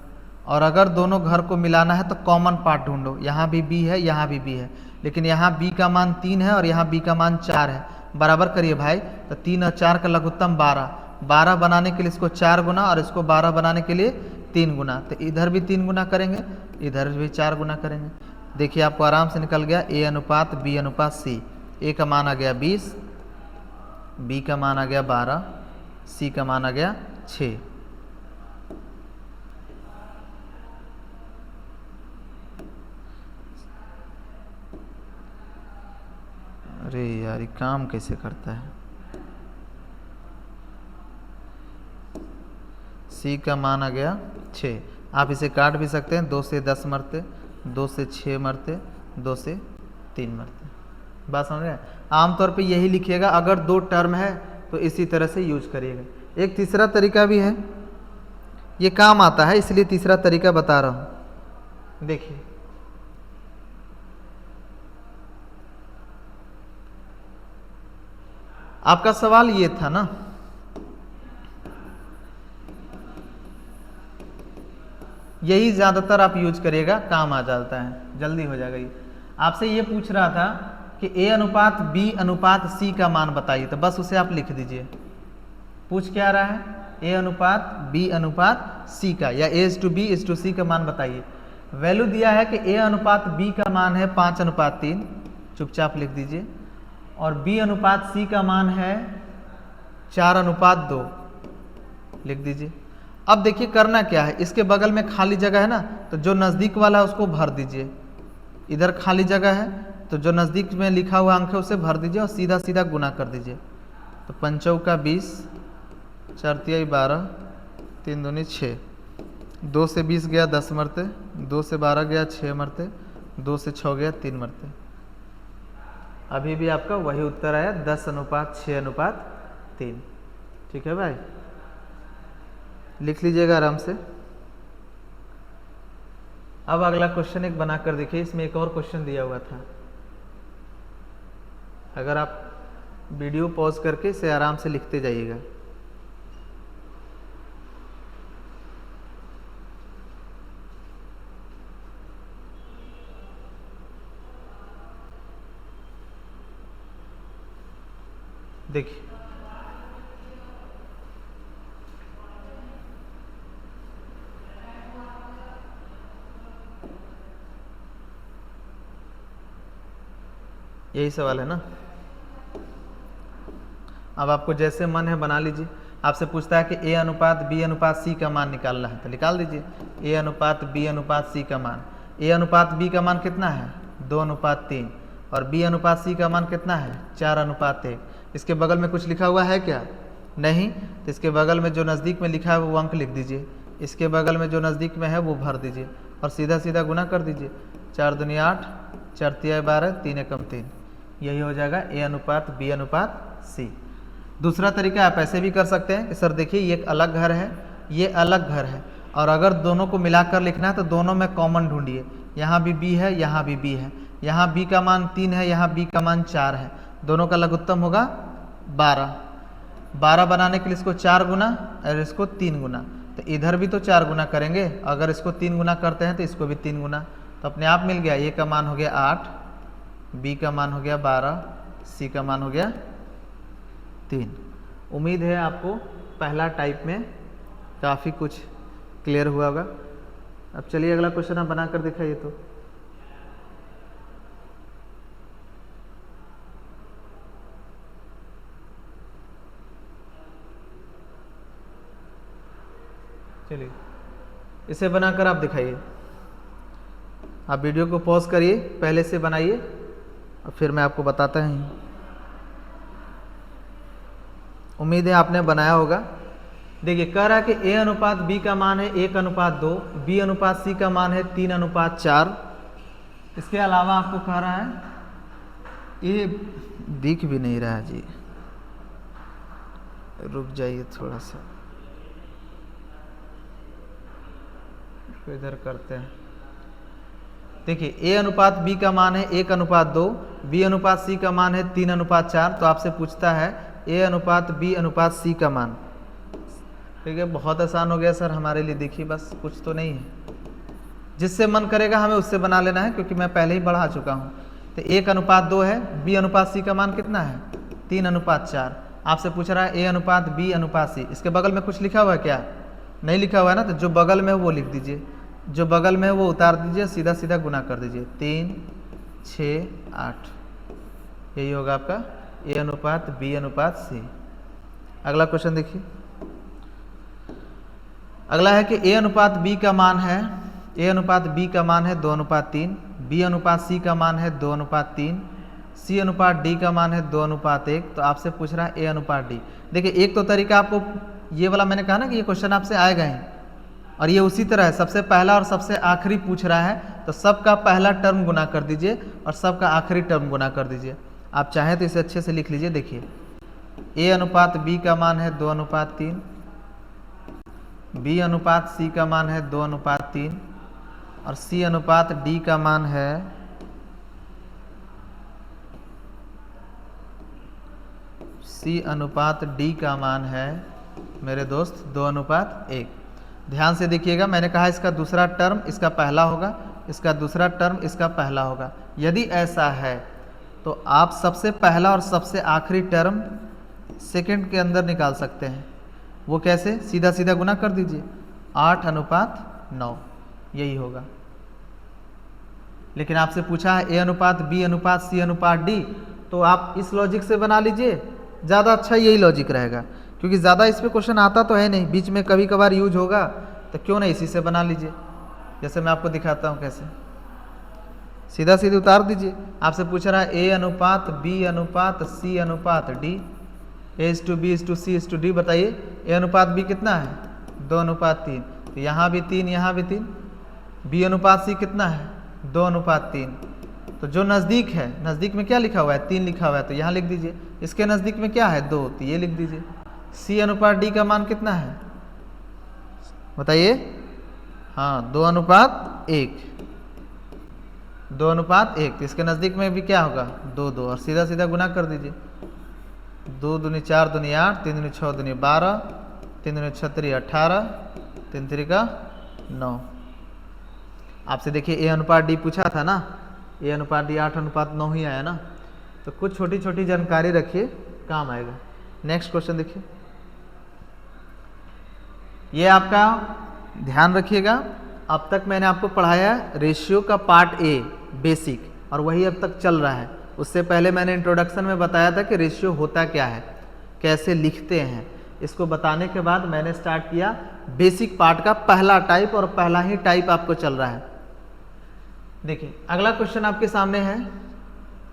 और अगर दोनों घर को मिलाना है तो कॉमन पार्ट ढूंढो। यहाँ भी B है, यहाँ भी B है, लेकिन यहाँ B का मान 3 है और यहाँ B का मान 4 है। बराबर करिए भाई, तो 3 और 4 का लघुत्तम 12। 12 बनाने के लिए इसको 4 गुना और इसको 12 बनाने के लिए 3 गुना, तो इधर भी 3 गुना करेंगे, इधर भी 4 गुना करेंगे। देखिए आपको आराम से निकल गया A अनुपात B अनुपात C। A का मान आ गया 20, बी का मान आ गया 12, सी का मान आ गया 6। अरे यार ये काम कैसे करता है। सी का मान आ गया 6। आप इसे काट भी सकते हैं, 2 से 10 मरते, 2 से 6 मरते, 2 से 3 मरते। बात समझ रहे हैं। आमतौर पे यही लिखिएगा, अगर 2 टर्म है तो इसी तरह से यूज करिएगा। एक तीसरा तरीका भी है, ये काम आता है इसलिए तीसरा तरीका बता रहा हूँ। देखिए आपका सवाल ये था ना, यही ज़्यादातर आप यूज करिएगा, काम आ जाता है, जल्दी हो जाएगा। ये आपसे ये पूछ रहा था कि ए अनुपात बी अनुपात सी का मान बताइए, तो बस उसे आप लिख दीजिए। पूछ क्या रहा है, ए अनुपात बी अनुपात सी का, या A/B/C का मान बताइए। वैल्यू दिया है कि ए अनुपात बी का मान है 5:3, चुपचाप लिख दीजिए, और बी अनुपात सी का मान है 4:2, लिख दीजिए। अब देखिए करना क्या है, इसके बगल में खाली जगह है ना, तो जो नज़दीक वाला है उसको भर दीजिए। इधर खाली जगह है तो जो नज़दीक में लिखा हुआ अंक है उसे भर दीजिए और सीधा सीधा गुना कर दीजिए। तो 5 × 20, 4 × 12, 3 दूनी 6, 2 से 20 गया 10 मरते, 2 से 12 गया 6 मरते, 2 से 6 गया 3 मरते। अभी भी आपका वही उत्तर आया 10:6:3। ठीक है भाई, लिख लीजिएगा आराम से। अब अगला क्वेश्चन एक बना कर देखिए, इसमें एक और क्वेश्चन दिया हुआ था। अगर आप वीडियो पॉज करके इसे आराम से लिखते जाइएगा। देखिए यही सवाल है ना। अब आपको जैसे मन है बना लीजिए। आपसे पूछता है कि ए अनुपात बी अनुपात सी का मान निकालना है, तो निकाल दीजिए। ए अनुपात बी अनुपात सी का मान, ए अनुपात बी का मान कितना है 2:3, और बी अनुपात सी का मान कितना है 4:1। इसके बगल में कुछ लिखा हुआ है क्या, नहीं, तो इसके बगल में जो नज़दीक में लिखा है वो अंक लिख दीजिए, इसके बगल में जो नज़दीक में है वो भर दीजिए और सीधा सीधा गुना कर दीजिए। 4 दूनी 8, 4 तिया 12, 3 एकम 3, यही हो जाएगा ए अनुपात बी अनुपात सी। दूसरा तरीका आप ऐसे भी कर सकते हैं कि सर देखिए ये एक अलग घर है, ये अलग घर है, और अगर दोनों को मिलाकर लिखना है तो दोनों में कॉमन ढूंढिए। यहाँ भी बी है, यहाँ भी बी है, यहाँ बी का मान 3 है, यहाँ बी का मान 4 है, दोनों का लघुत्तम होगा 12। 12 बनाने के लिए इसको 4 गुना और इसको 3 गुना, तो इधर भी तो 4 गुना करेंगे, अगर इसको 3 गुना करते हैं तो इसको भी 3 गुना, तो अपने आप मिल गया। ए का मान हो गया 8, बी का मान हो गया 12, सी का मान हो गया 3। उम्मीद है आपको पहला टाइप में काफ़ी कुछ क्लियर हुआ होगा। अब चलिए अगला क्वेश्चन आप बना कर दिखाइए। तो चलिए इसे बनाकर आप दिखाइए। आप वीडियो को पॉज करिए, पहले से बनाइए और फिर मैं आपको बताता हूँ। उम्मीद है आपने बनाया होगा। देखिए कह रहा है कि ए अनुपात बी का मान है 1:2, बी अनुपात सी का मान है 3:4। इसके अलावा आपको कह रहा है, ये दिख भी नहीं रहा जी, रुक जाइए थोड़ा सा, इधर करते हैं। देखिए ए अनुपात बी का मान है 1:2, बी अनुपात सी का मान है 3:4। तो आपसे पूछता है ए अनुपात बी अनुपात सी का मान। ठीक है, बहुत आसान हो गया सर हमारे लिए। देखिए बस कुछ तो नहीं है, जिससे मन करेगा हमें उससे बना लेना है, क्योंकि मैं पहले ही बढ़ा चुका हूँ। तो 1:2 है, बी अनुपात सी का मान कितना है 3:4। आपसे पूछ रहा है ए अनुपात बी अनुपात सी, इसके बगल में कुछ लिखा हुआ है क्या, नहीं लिखा हुआ है ना, तो जो बगल में है वो लिख दीजिए, जो बगल में है वो उतार दीजिए, सीधा सीधा गुना कर दीजिए। 3, 6, 8, यही होगा आपका ए अनुपात बी अनुपात सी। अगला क्वेश्चन देखिए, अगला है कि ए अनुपात बी का मान है, ए अनुपात बी का मान है 2:3, बी अनुपात सी का मान है 2:3, सी अनुपात डी का मान है 2:1। तो आपसे पूछ रहा है ए अनुपात डी। देखिए एक तो तरीका आपको ये वाला मैंने कहा ना कि ये क्वेश्चन आपसे आएगा ही, और ये उसी तरह है, सबसे पहला और सबसे आखिरी पूछ रहा है तो सबका पहला टर्म गुना कर दीजिए और सबका आखिरी टर्म गुना कर दीजिए। आप चाहें तो इसे अच्छे से लिख लीजिए। देखिए ए अनुपात बी का मान है 2:3, बी अनुपात सी का मान है 2:3 और सी अनुपात डी का मान है मेरे दोस्त 2:1। ध्यान से देखिएगा, मैंने कहा इसका दूसरा टर्म इसका पहला होगा, इसका दूसरा टर्म इसका पहला होगा। यदि ऐसा है तो आप सबसे पहला और सबसे आखिरी टर्म सेकंड के अंदर निकाल सकते हैं। वो कैसे? सीधा सीधा गुना कर दीजिए, 8:9 यही होगा। लेकिन आपसे पूछा है ए अनुपात बी अनुपात सी अनुपात डी, तो आप इस लॉजिक से बना लीजिए, ज़्यादा अच्छा यही लॉजिक रहेगा, क्योंकि ज़्यादा इस पे क्वेश्चन आता तो है नहीं, बीच में कभी कभार यूज होगा, तो क्यों नहीं इसी से बना लीजिए। जैसे मैं आपको दिखाता हूँ कैसे, सीधा सीधे उतार दीजिए। आपसे पूछ रहा है ए अनुपात बी अनुपात सी अनुपात डी, A/B/C/D, बताइए ए अनुपात बी कितना है? 2:3, तो यहाँ भी 3 यहाँ भी 3। बी अनुपात सी कितना है? 2:3। तो जो नज़दीक है, नज़दीक में क्या लिखा हुआ है? 3 लिखा हुआ है, तो यहाँ लिख दीजिए। इसके नज़दीक में क्या है? 2, तो ये लिख दीजिए। सी अनुपात डी का मान कितना है बताइए? हाँ 2:1, 2:1, तो इसके नज़दीक में भी क्या होगा? 2 और सीधा सीधा गुना कर दीजिए। 2 दूनी 4 दूनी 8, 3 दूनी 6 दूनी 12, 3 दूनी 6 3 18, 3 3 का 9। आपसे देखिए ए अनुपात डी पूछा था ना, ए अनुपात डी 8:9 ही आया ना, तो कुछ छोटी छोटी जानकारी रखिए, काम आएगा। नेक्स्ट क्वेश्चन देखिए, ये आपका ध्यान रखिएगा, अब तक मैंने आपको पढ़ाया रेशियो का पार्ट ए बेसिक, और वही अब तक चल रहा है। उससे पहले मैंने इंट्रोडक्शन में बताया था कि रेशियो होता क्या है, कैसे लिखते हैं। इसको बताने के बाद मैंने स्टार्ट किया बेसिक पार्ट का पहला टाइप, और पहला ही टाइप आपको चल रहा है। देखिए अगला क्वेश्चन आपके सामने है,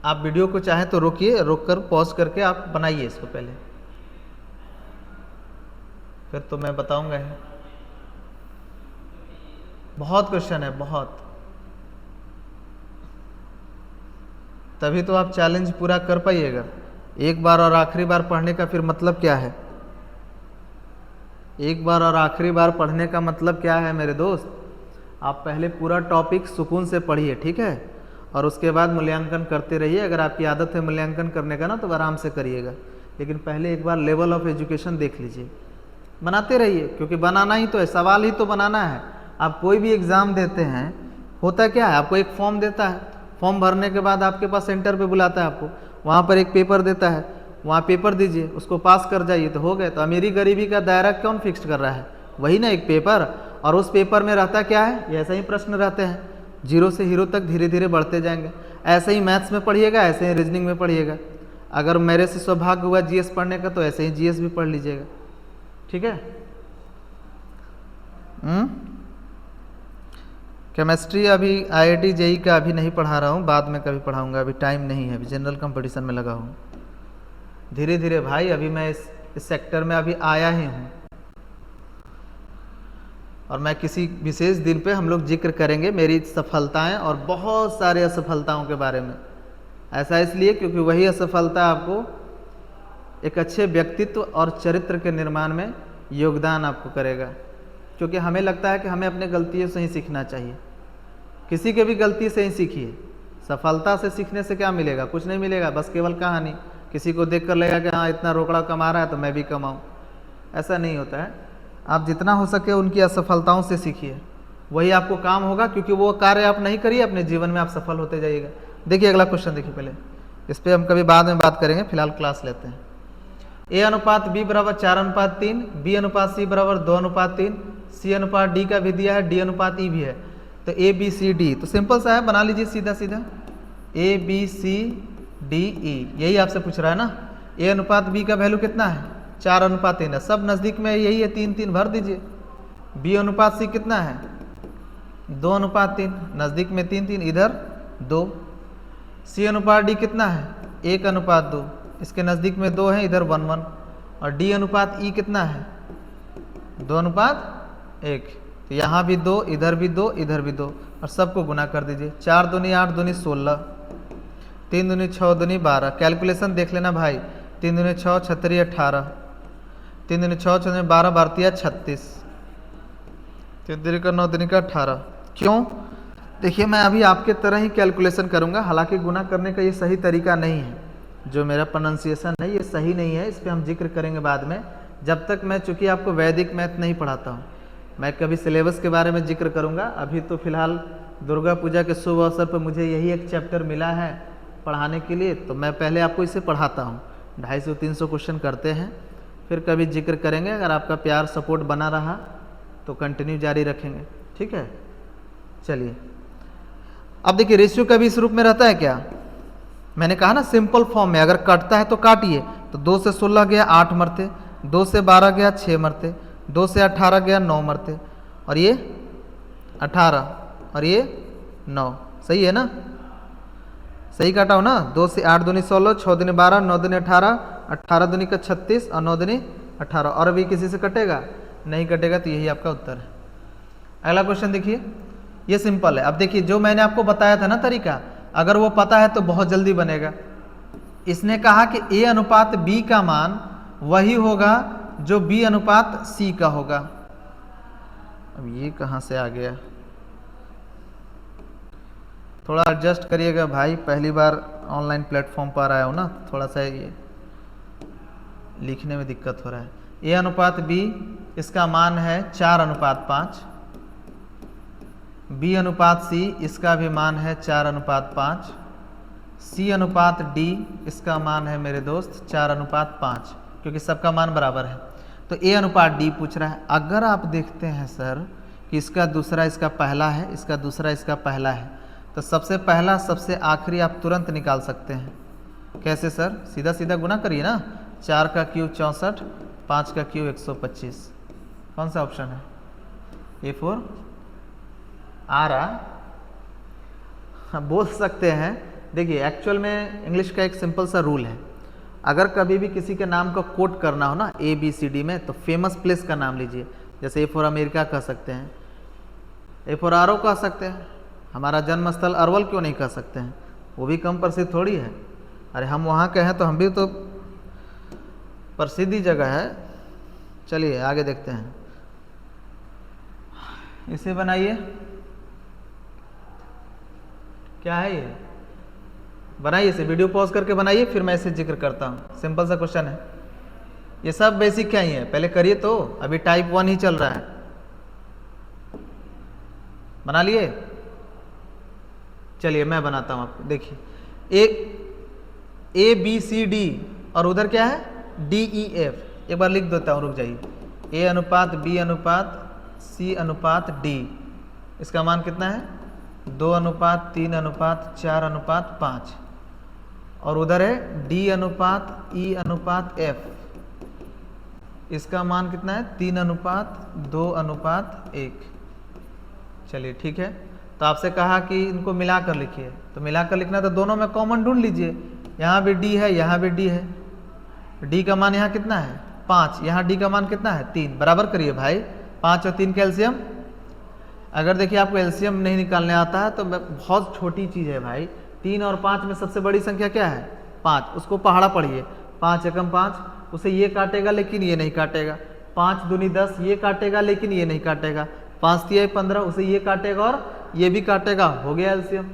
आप वीडियो को चाहें तो रोकिए, रोक कर पॉज करके आप बनाइए इसको पहले, फिर तो मैं बताऊंगा ही। बहुत क्वेश्चन है, बहुत, तभी तो आप चैलेंज पूरा कर पाइएगा। एक बार और आखिरी बार पढ़ने का फिर मतलब क्या है? एक बार और आखिरी बार पढ़ने का मतलब क्या है मेरे दोस्त? आप पहले पूरा टॉपिक सुकून से पढ़िए, ठीक है, और उसके बाद मूल्यांकन करते रहिए। अगर आपकी आदत है मूल्यांकन करने का ना, तो आराम से करिएगा, लेकिन पहले एक बार लेवल ऑफ एजुकेशन देख लीजिए। बनाते रहिए, क्योंकि बनाना ही तो है, सवाल ही तो बनाना है। आप कोई भी एग्ज़ाम देते हैं, होता क्या है, आपको एक फॉर्म देता है, फॉर्म भरने के बाद आपके पास सेंटर पे बुलाता है आपको, वहाँ पर एक पेपर देता है, वहाँ पेपर दीजिए, उसको पास कर जाइए तो हो गए। तो अमीरी गरीबी का दायरा कौन फिक्स कर रहा है? वही ना, एक पेपर। और उस पेपर में रहता क्या है? ऐसे ही प्रश्न रहते हैं, 0 से हीरो तक धीरे धीरे बढ़ते जाएंगे। ऐसे ही मैथ्स में पढ़िएगा, ऐसे ही रीजनिंग में पढ़िएगा। अगर मेरे से सौभाग्य हुआ जीएस पढ़ने का, तो ऐसे ही जीएस भी पढ़ लीजिएगा, ठीक है। केमिस्ट्री अभी IIT JEE का अभी नहीं पढ़ा रहा हूँ, बाद में कभी पढ़ाऊँगा, अभी टाइम नहीं है, अभी जनरल कंपटीशन में लगा हूँ। धीरे धीरे भाई, अभी मैं इस सेक्टर में अभी आया ही हूँ, और मैं किसी विशेष दिन पे हम लोग जिक्र करेंगे मेरी सफलताएं और बहुत सारे असफलताओं के बारे में। ऐसा इसलिए क्योंकि वही असफलता आपको एक अच्छे व्यक्तित्व और चरित्र के निर्माण में योगदान आपको करेगा। क्योंकि हमें लगता है कि हमें अपने गलतियों से ही सीखना चाहिए, किसी के भी गलती से ही सीखिए। सफलता से सीखने से क्या मिलेगा? कुछ नहीं मिलेगा, बस केवल कहानी। किसी को देख कर लगेगा कि हाँ इतना रोकड़ा कमा रहा है तो मैं भी कमाऊँ, ऐसा नहीं होता है। आप जितना हो सके उनकी असफलताओं से सीखिए, वही आपको काम होगा, क्योंकि वो कार्य आप नहीं करिए अपने जीवन में, आप सफल होते जाइएगा। देखिए अगला क्वेश्चन देखिए, पहले इस पर हम कभी बाद में बात करेंगे, फिलहाल क्लास लेते हैं। ए अनुपात बी बराबर 4:3, बी अनुपात सी बराबर 2:3, सी अनुपात डी का भी दिया है, डी अनुपात ई भी है। तो ए बी सी डी तो सिंपल सा है, बना लीजिए सीधा सीधा। A B C D E, यही आपसे पूछ रहा है ना। ए अनुपात बी का वैल्यू कितना है? 4:3 है, सब नज़दीक में यही है, 3:3 भर दीजिए। बी अनुपात सी कितना है? 2:3, नज़दीक में 3:3, इधर 2। सी अनुपात डी कितना है? 1:2, इसके नज़दीक में 2 है, इधर 1:1। और डी अनुपात ई कितना है? 2:1, तो यहाँ भी 2, इधर भी 2, इधर भी 2, और सबको गुना कर दीजिए। 4 दूनी 8, दूनी 16, 3 दूनी 6, दूनी 12। कैलकुलेशन देख लेना भाई, 3 दूनी 6, 36 18, 3 दूनी 6, 6 12, 12 36, 3 दूनी का 9, दूनी का 18। क्यों? देखिए मैं अभी आपके तरह ही कैलकुलेशन करूँगा, हालांकि गुना करने का ये सही तरीका नहीं है, जो मेरा प्रोनाउंसिएशन है ये सही नहीं है, इस पर हम जिक्र करेंगे बाद में। जब तक मैं चूँकि आपको वैदिक मैथ नहीं पढ़ाता हूँ, मैं कभी सिलेबस के बारे में जिक्र करूँगा। अभी तो फिलहाल दुर्गा पूजा के शुभ अवसर पर मुझे यही एक चैप्टर मिला है पढ़ाने के लिए, तो मैं पहले आपको इसे पढ़ाता हूँ। 250-300 क्वेश्चन करते हैं, फिर कभी जिक्र करेंगे। अगर आपका प्यार सपोर्ट बना रहा तो कंटिन्यू जारी रखेंगे, ठीक है। चलिए अब देखिए, रेशियो का भी इस रूप में रहता है क्या? मैंने कहा ना सिंपल फॉर्म में, अगर कटता है तो काटिए। तो 2 से 16 गया 8 मरते, 2 से 12 गया 6 मरते, 2 से 18 गया 9 मरते, और ये 18 और ये 9, सही है ना? सही काटा हो ना? 2 से 8 दूनी 16, 6 दूनी 12, 9 दूनी 18, 18 दूनी का 36 और 9 दूनी 18। और अभी किसी से कटेगा? नहीं कटेगा, तो यही आपका उत्तर है। अगला क्वेश्चन देखिए, ये सिंपल है। अब देखिए, जो मैंने आपको बताया था ना तरीका, अगर वो पता है तो बहुत जल्दी बनेगा। इसने कहा कि ए अनुपात बी का मान वही होगा जो बी अनुपात सी का होगा। अब ये कहाँ से आ गया? थोड़ा एडजस्ट करिएगा भाई, पहली बार ऑनलाइन प्लेटफॉर्म पर आया हो ना, थोड़ा सा ये लिखने में दिक्कत हो रहा है। ए अनुपात बी, इसका मान है 4:5। बी अनुपात सी, इसका भी मान है 4:5। सी अनुपात डी, इसका मान है मेरे दोस्त 4:5, क्योंकि सबका मान बराबर है। तो ए अनुपात डी पूछ रहा है। अगर आप देखते हैं सर कि इसका दूसरा इसका पहला है, इसका दूसरा इसका पहला है, तो सबसे पहला सबसे आखिरी आप तुरंत निकाल सकते हैं। कैसे सर? सीधा सीधा गुना करिए ना। 4 का क्यूब 64, 5 का क्यूब 125। कौन सा ऑप्शन है? A4 आ रहा? हाँ, बोल सकते हैं। देखिए एक्चुअल में इंग्लिश का एक सिंपल सा रूल है, अगर कभी भी किसी के नाम का कोट करना हो ना ABCD में, तो फेमस प्लेस का नाम लीजिए। जैसे A4 अमेरिका कह सकते हैं, A4 आरो कह सकते हैं। हमारा जन्म स्थल अरवल क्यों नहीं कह सकते हैं? वो भी कम प्रसिद्ध थोड़ी है। अरे हम वहाँ के हैं तो हम भी तो प्रसिद्ध जगह है। चलिए आगे देखते हैं, इसे बनाइए। क्या है ये? बनाइए इसे, वीडियो पॉज करके बनाइए, फिर मैं इसे जिक्र करता हूँ। सिंपल सा क्वेश्चन है, ये सब बेसिक क्या ही है, पहले करिए। तो अभी टाइप 1 ही चल रहा है। बना लिए? चलिए मैं बनाता हूँ आपको। देखिए ABCD और उधर क्या है DEF। एक बार लिख देता हूँ, रुक जाइए। A अनुपात B अनुपात C अनुपात D, इसका मान कितना है? 2:3 अनुपात 4 अनुपात 5। और उधर है D अनुपात E अनुपात F, इसका मान कितना है? 3:2:1। चलिए ठीक है। तो आपसे कहा कि इनको मिलाकर लिखिए, तो मिलाकर लिखना तो दोनों में कॉमन ढूंढ लीजिए। यहाँ भी D है, यहाँ भी D है। D का मान यहाँ कितना है? 5। यहाँ D का मान कितना है? 3। बराबर करिए भाई, 5 और 3 का एलसीएम। अगर देखिए आपको एलसीएम नहीं निकालने आता है तो बहुत छोटी चीज़ है भाई। 3 और 5 में सबसे बड़ी संख्या क्या है? 5। उसको पहाड़ा पढ़िए। 5 एकम 5, उसे ये काटेगा लेकिन ये नहीं काटेगा। 5 दूनी 10, ये काटेगा लेकिन ये नहीं काटेगा। 5 तिया 15, उसे ये काटेगा और ये भी काटेगा। हो गया एलसीएम,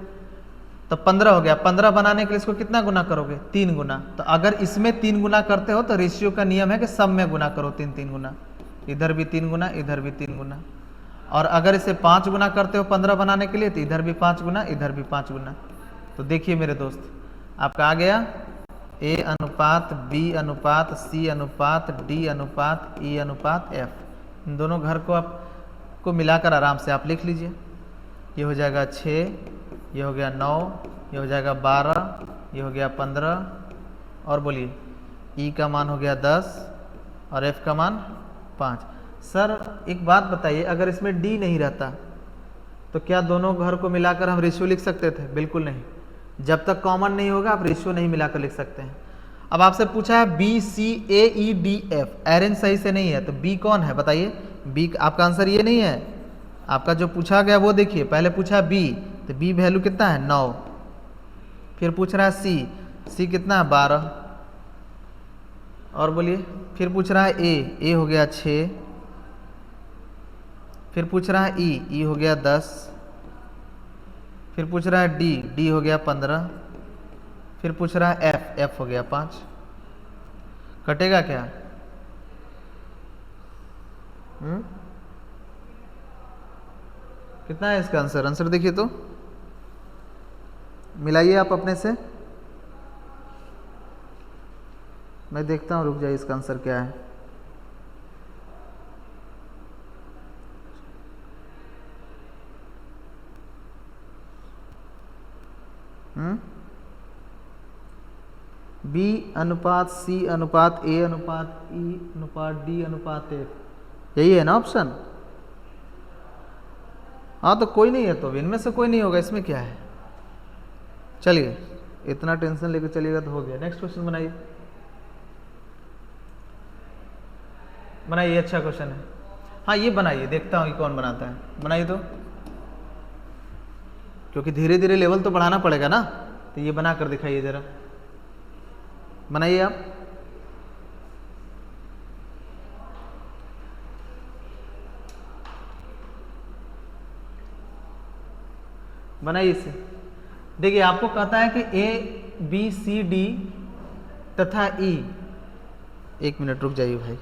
तो 15 हो गया। 15 बनाने के लिए इसको कितना गुना करोगे? 3 गुना। तो अगर इसमें 3 गुना करते हो तो रेशियो का नियम है कि सब में गुना करो 3-3 गुना। इधर भी 3 गुना, इधर भी 3 गुना। और अगर इसे 5 गुना करते हो 15 बनाने के लिए, तो इधर भी 5 गुना, इधर भी 5 गुना। तो देखिए मेरे दोस्त, आपका आ गया A अनुपात B अनुपात C अनुपात D अनुपात E अनुपात F। इन दोनों घर को आपको मिलाकर आराम से आप लिख लीजिए। ये हो जाएगा 6, ये हो गया 9, ये हो जाएगा 12, ये हो गया 15, और बोलिए ई का मान हो गया 10 और एफ का मान 5। सर एक बात बताइए, अगर इसमें डी नहीं रहता तो क्या दोनों घर को मिलाकर हम रेशियो लिख सकते थे? बिल्कुल नहीं। जब तक कॉमन नहीं होगा आप रेशियो नहीं मिलाकर लिख सकते हैं। अब आपसे पूछा है बी सी ए ई डी एफ, अरेंज सही से नहीं है, तो बी कौन है बताइए? बी आपका आंसर ये नहीं है, आपका जो पूछा गया वो देखिए। पहले पूछा बी, तो बी वैल्यू कितना है 9, फिर पूछ रहा है सी कितना है 12, और बोलिए फिर पूछ रहा है ए हो गया 6, फिर पूछ रहा है ई हो गया 10, फिर पूछ रहा है डी हो गया 15, फिर पूछ रहा है एफ हो गया 5। कटेगा क्या? कितना है इसका आंसर? आंसर देखिए तो, मिलाइए आप अपने से, मैं देखता हूँ, रुक जाइए इसका आंसर क्या है। बी अनुपात सी अनुपात ए अनुपात ई अनुपात डी अनुपात एफ, यही है ना ऑप्शन? हाँ तो कोई नहीं है, तो इनमें से कोई नहीं होगा, इसमें क्या है। चलिए इतना टेंशन लेकर चलिएगा तो हो गया। नेक्स्ट क्वेश्चन बनाइए, बनाइए, अच्छा क्वेश्चन है। हाँ ये बनाइए, देखता हूँ ये कौन बनाता है, बनाइए तो, क्योंकि धीरे धीरे लेवल तो बढ़ाना पड़ेगा ना, तो ये बना कर दिखाइए जरा, बनाइए आप। बनाइए इसे। देखिए आपको कहता है कि ए बी सी डी तथा ई, एक मिनट रुक जाइए भाई,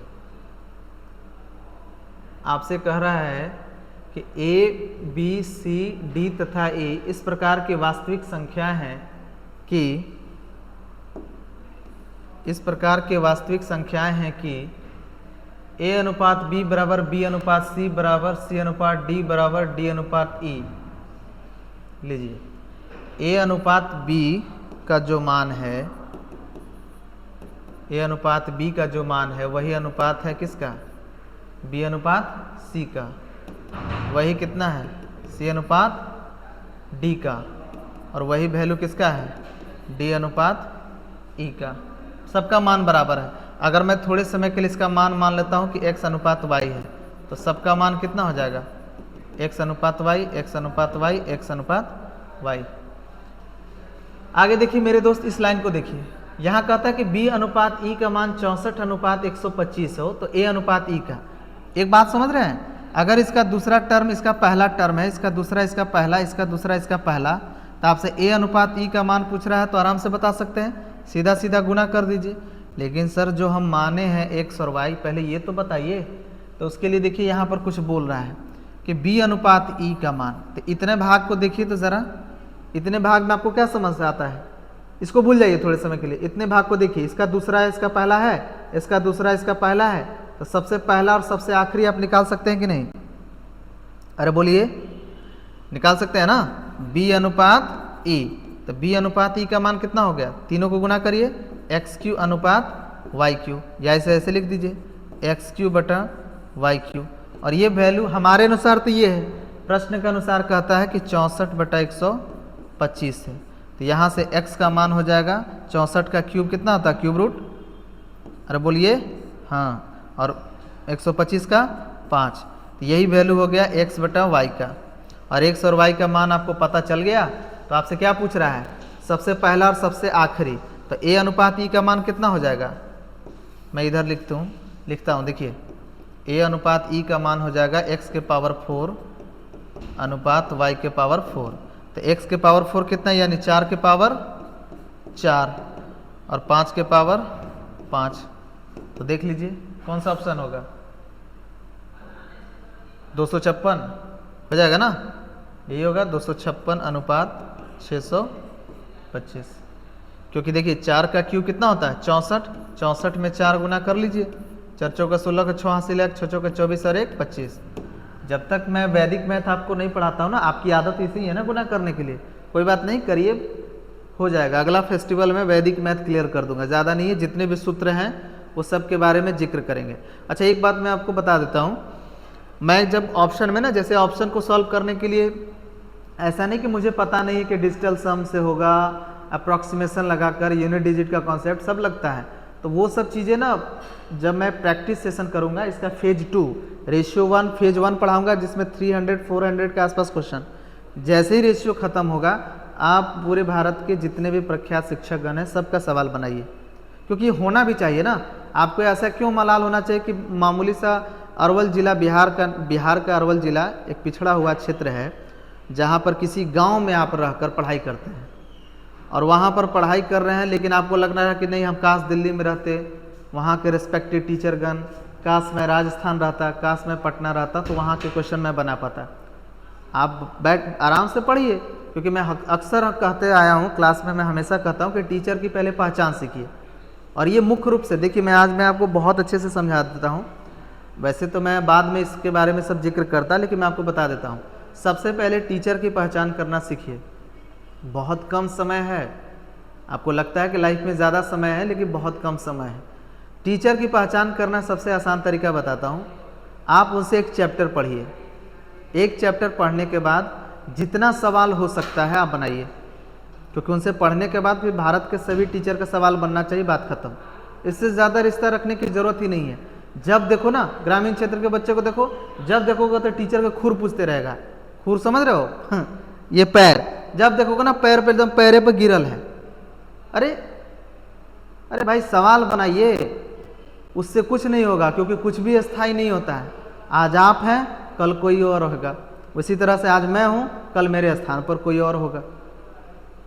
आपसे कह रहा है कि ए बी सी डी तथा ई इस प्रकार की वास्तविक संख्या हैं कि, इस प्रकार के वास्तविक संख्याएं हैं कि ए अनुपात बी बराबर बी अनुपात सी बराबर सी अनुपात डी बराबर डी अनुपात ई। लीजिए ए अनुपात बी का जो मान है, ए अनुपात बी का जो मान है वही अनुपात है किसका? बी अनुपात सी का। वही कितना है? सी अनुपात डी का। और वही वैल्यू किसका है? डी अनुपात ई का। सबका मान बराबर है। अगर मैं थोड़े समय के लिए इसका मान लेता हूँ कि x अनुपात y है, तो सबका मान कितना हो जाएगा? x अनुपात y, x अनुपात y, x अनुपात y। आगे देखिए मेरे दोस्त, इस लाइन को देखिए, यहाँ कहता है कि b अनुपात e का मान 64 अनुपात 125 हो, तो a अनुपात e का। एक बात समझ रहे हैं, अगर इसका दूसरा टर्म इसका पहला टर्म है, इसका दूसरा इसका पहला, इसका दूसरा इसका पहला, तो आपसे a अनुपात e का मान पूछ रहा है तो आराम से बता सकते हैं, सीधा सीधा गुना कर दीजिए। लेकिन सर जो हम माने हैं x और y, पहले ये तो बताइए। तो उसके लिए देखिए यहाँ पर कुछ बोल रहा है कि b अनुपात e का मान, तो इतने भाग को देखिए तो ज़रा, इतने भाग में आपको क्या समझ आता है? इसको भूल जाइए थोड़े समय के लिए। इतने भाग को देखिए, इसका दूसरा है, इसका पहला है, इसका दूसरा इसका पहला है, तो सबसे पहला और सबसे आखिरी आप निकाल सकते हैं कि नहीं? अरे बोलिए, निकाल सकते हैं ना? b अनुपात e, तो b अनुपात e का मान कितना हो गया? तीनों को गुना करिए, एक्स क्यू अनुपात वाई क्यू, या ऐसे लिख दीजिए एक्स क्यू बटा वाई क्यू। और ये वैल्यू हमारे अनुसार तो ये है, प्रश्न के अनुसार कहता है कि 64 बटा 125 है। तो यहाँ से x का मान हो जाएगा 64 का क्यूब कितना होता है? क्यूब रूट, अरे बोलिए हाँ, और 125 का 5, तो यही वैल्यू हो गया x बटा वाई का। और x और y का मान आपको पता चल गया, तो आपसे क्या पूछ रहा है? सबसे पहला और सबसे आखिरी। तो a अनुपात e का मान कितना हो जाएगा? मैं इधर लिखता हूँ, देखिए a अनुपात e का मान हो जाएगा x के पावर 4 अनुपात y के पावर 4। तो x के पावर 4 कितना, यानी 4 के पावर 4 और 5 के पावर 5। तो देख लीजिए कौन सा ऑप्शन होगा? 256 हो जाएगा ना? यही होगा 256 अनुपात 625। क्योंकि देखिए 4 का क्यूब कितना होता है? 64, 64 में 4 गुना कर लीजिए, 4 चौका 16 का 6 हासिल है, 6 चौका 24 और 1 25। जब तक मैं वैदिक मैथ आपको नहीं पढ़ाता हूँ ना, आपकी आदत इसी है ना गुना करने के लिए। कोई बात नहीं, करिए, हो जाएगा। अगला फेस्टिवल में वैदिक मैथ क्लियर कर दूंगा, ज़्यादा नहीं है, जितने भी सूत्र हैं वो सब के बारे में जिक्र करेंगे। अच्छा एक बात मैं आपको बता देता हूँ, मैं जब ऑप्शन में ना, जैसे ऑप्शन को सॉल्व करने के लिए ऐसा नहीं कि मुझे पता नहीं है कि डिजिटल सम से होगा, अप्रॉक्सीमेशन लगाकर, यूनिट डिजिट का कॉन्सेप्ट सब लगता है, तो वो सब चीज़ें ना जब मैं प्रैक्टिस सेशन करूँगा, इसका फेज 2 रेशियो 1 फेज 1 पढ़ाऊँगा जिसमें 300-400 के आसपास क्वेश्चन, जैसे ही रेशियो ख़त्म होगा आप पूरे भारत के जितने भी प्रख्यात शिक्षकगण हैं सबका सवाल बनाइए, क्योंकि होना भी चाहिए ना। आपको ऐसा क्यों मलाल होना चाहिए कि मामूली सा अरवल जिला, बिहार का अरवल जिला एक पिछड़ा हुआ क्षेत्र है जहाँ पर किसी गांव में आप रहकर पढ़ाई करते हैं और वहाँ पर पढ़ाई कर रहे हैं, लेकिन आपको लग रहा है कि नहीं हम काश दिल्ली में रहते, वहाँ के रिस्पेक्टिव टीचरगण, काश मैं राजस्थान रहता, काश मैं पटना रहता तो वहाँ के क्वेश्चन मैं बना पाता। आप बैठ आराम से पढ़िए, क्योंकि मैं अक्सर कहते आया हूँ क्लास में, मैं हमेशा कहता हूँ कि टीचर की पहले पहचान सीखिए। और ये मुख्य रूप से देखिए, आज मैं आपको बहुत अच्छे से समझा देता हूँ, वैसे तो मैं बाद में इसके बारे में सब जिक्र करता, लेकिन मैं आपको बता देता हूँ। सबसे पहले टीचर की पहचान करना सीखिए। बहुत कम समय है, आपको लगता है कि लाइफ में ज़्यादा समय है, लेकिन बहुत कम समय है। टीचर की पहचान करना सबसे आसान तरीका बताता हूँ, आप उनसे एक चैप्टर पढ़िए, एक चैप्टर पढ़ने के बाद जितना सवाल हो सकता है आप बनाइए, क्योंकि उनसे पढ़ने के बाद फिर भारत के सभी टीचर का सवाल बनना चाहिए, बात खत्म। इससे ज़्यादा रिश्ता रखने की ज़रूरत ही नहीं है। जब देखो ना, ग्रामीण क्षेत्र के बच्चे को देखो, जब देखोगे तो टीचर का खुर पूछते रहेगा, खुर समझ रहे हो ये पैर, जब देखोगे ना पैर पे एकदम पैरे पे गिरल है। अरे अरे भाई सवाल बनाइए, उससे कुछ नहीं होगा, क्योंकि कुछ भी स्थायी नहीं होता है। आज आप हैं, कल कोई और होगा, उसी तरह से आज मैं हूँ, कल मेरे स्थान पर कोई और होगा।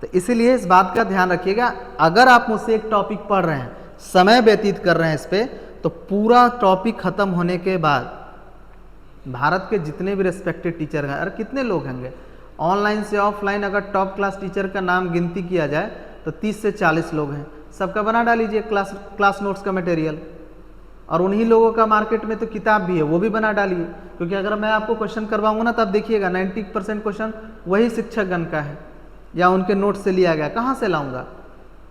तो इसीलिए इस बात का ध्यान रखिएगा, अगर आप मुझसे एक टॉपिक पढ़ रहे हैं, समय व्यतीत कर रहे हैं इस पर, तो पूरा टॉपिक खत्म होने के बाद भारत के जितने भी रिस्पेक्टेड टीचर हैं, अरे कितने लोग होंगे ऑनलाइन से ऑफलाइन, अगर टॉप क्लास टीचर का नाम गिनती किया जाए तो 30 से 40 लोग हैं, सबका बना डालीजिए क्लास नोट्स का मटेरियल। और उन्हीं लोगों का मार्केट में तो किताब भी है, वो भी बना डालिए, क्योंकि अगर मैं आपको क्वेश्चन करवाऊंगा ना, तब देखिएगा 90% क्वेश्चन वही शिक्षकगण का है या उनके नोट से लिया गया। कहाँ से लाऊंगा?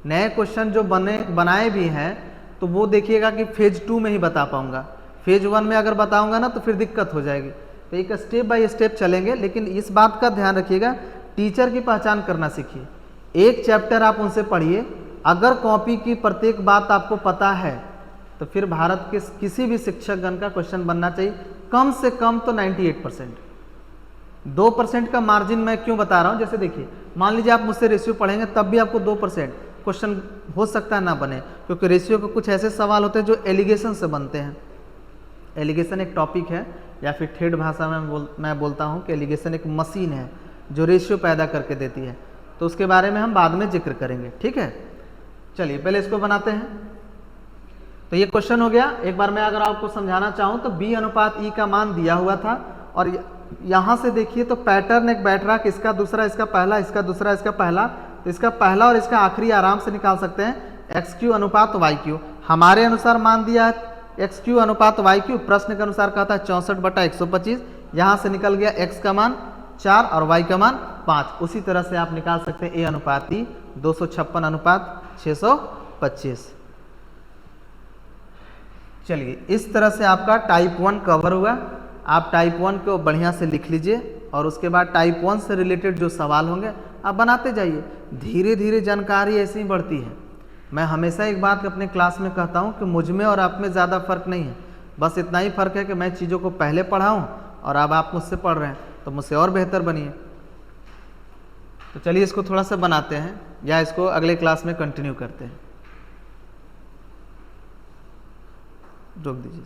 नए क्वेश्चन जो बनाए भी हैं तो वो देखिएगा कि फेज 2 में ही बता पाऊंगा, फेज 1 में अगर बताऊंगा ना तो फिर दिक्कत हो जाएगी। तो एक स्टेप बाय स्टेप चलेंगे, लेकिन इस बात का ध्यान रखिएगा, टीचर की पहचान करना सीखिए। एक चैप्टर आप उनसे पढ़िए, अगर कॉपी की प्रत्येक बात आपको पता है तो फिर भारत के किसी भी शिक्षकगण का क्वेश्चन बनना चाहिए, कम से कम तो 98%। 2% का मार्जिन मैं क्यों बता रहा हूँ, जैसे देखिए मान लीजिए आप मुझसे रेशियो पढ़ेंगे तब भी आपको 2% क्वेश्चन हो सकता है ना बने, क्योंकि रेशियो के कुछ ऐसे सवाल होते हैं जो एलिगेशन से बनते हैं। एलिगेशन एक टॉपिक है, या फिर ठेठ भाषा में मैं बोलता हूँ कि एलिगेशन एक मशीन है जो रेशियो पैदा करके देती है, तो उसके बारे में हम बाद में जिक्र करेंगे, ठीक है। चलिए पहले इसको बनाते हैं। तो ये क्वेश्चन हो गया। एक बार मैं अगर आपको समझाना चाहूँ तो b अनुपात e का मान दिया हुआ था, और यहाँ से देखिए तो पैटर्न एक बैठ रहा कि इसका दूसरा, इसका पहला, इसका दूसरा, इसका पहला, तो इसका पहला और इसका आखिरी आराम से निकाल सकते हैं। XQ अनुपात YQ हमारे अनुसार मान दिया है XQ अनुपात YQ, प्रश्न के अनुसार कहता है 64/125, यहाँ से निकल गया x का मान 4 और y का मान 5। उसी तरह से आप निकाल सकते हैं A अनुपात E 256 अनुपात 625। चलिए इस तरह से आपका टाइप 1 कवर हुआ। आप टाइप 1 को बढ़िया से लिख लीजिए, और उसके बाद टाइप 1 से रिलेटेड जो सवाल होंगे आप बनाते जाइए। धीरे धीरे जानकारी ऐसे ही बढ़ती है। मैं हमेशा एक बात अपने क्लास में कहता हूँ कि मुझ में और आप में ज़्यादा फर्क नहीं है, बस इतना ही फ़र्क है कि मैं चीज़ों को पहले पढ़ाऊँ और अब आप मुझसे पढ़ रहे हैं, तो मुझसे और बेहतर बनिए। तो चलिए इसको थोड़ा सा बनाते हैं, या इसको अगले क्लास में कंटिन्यू करते हैं। रोक दीजिए।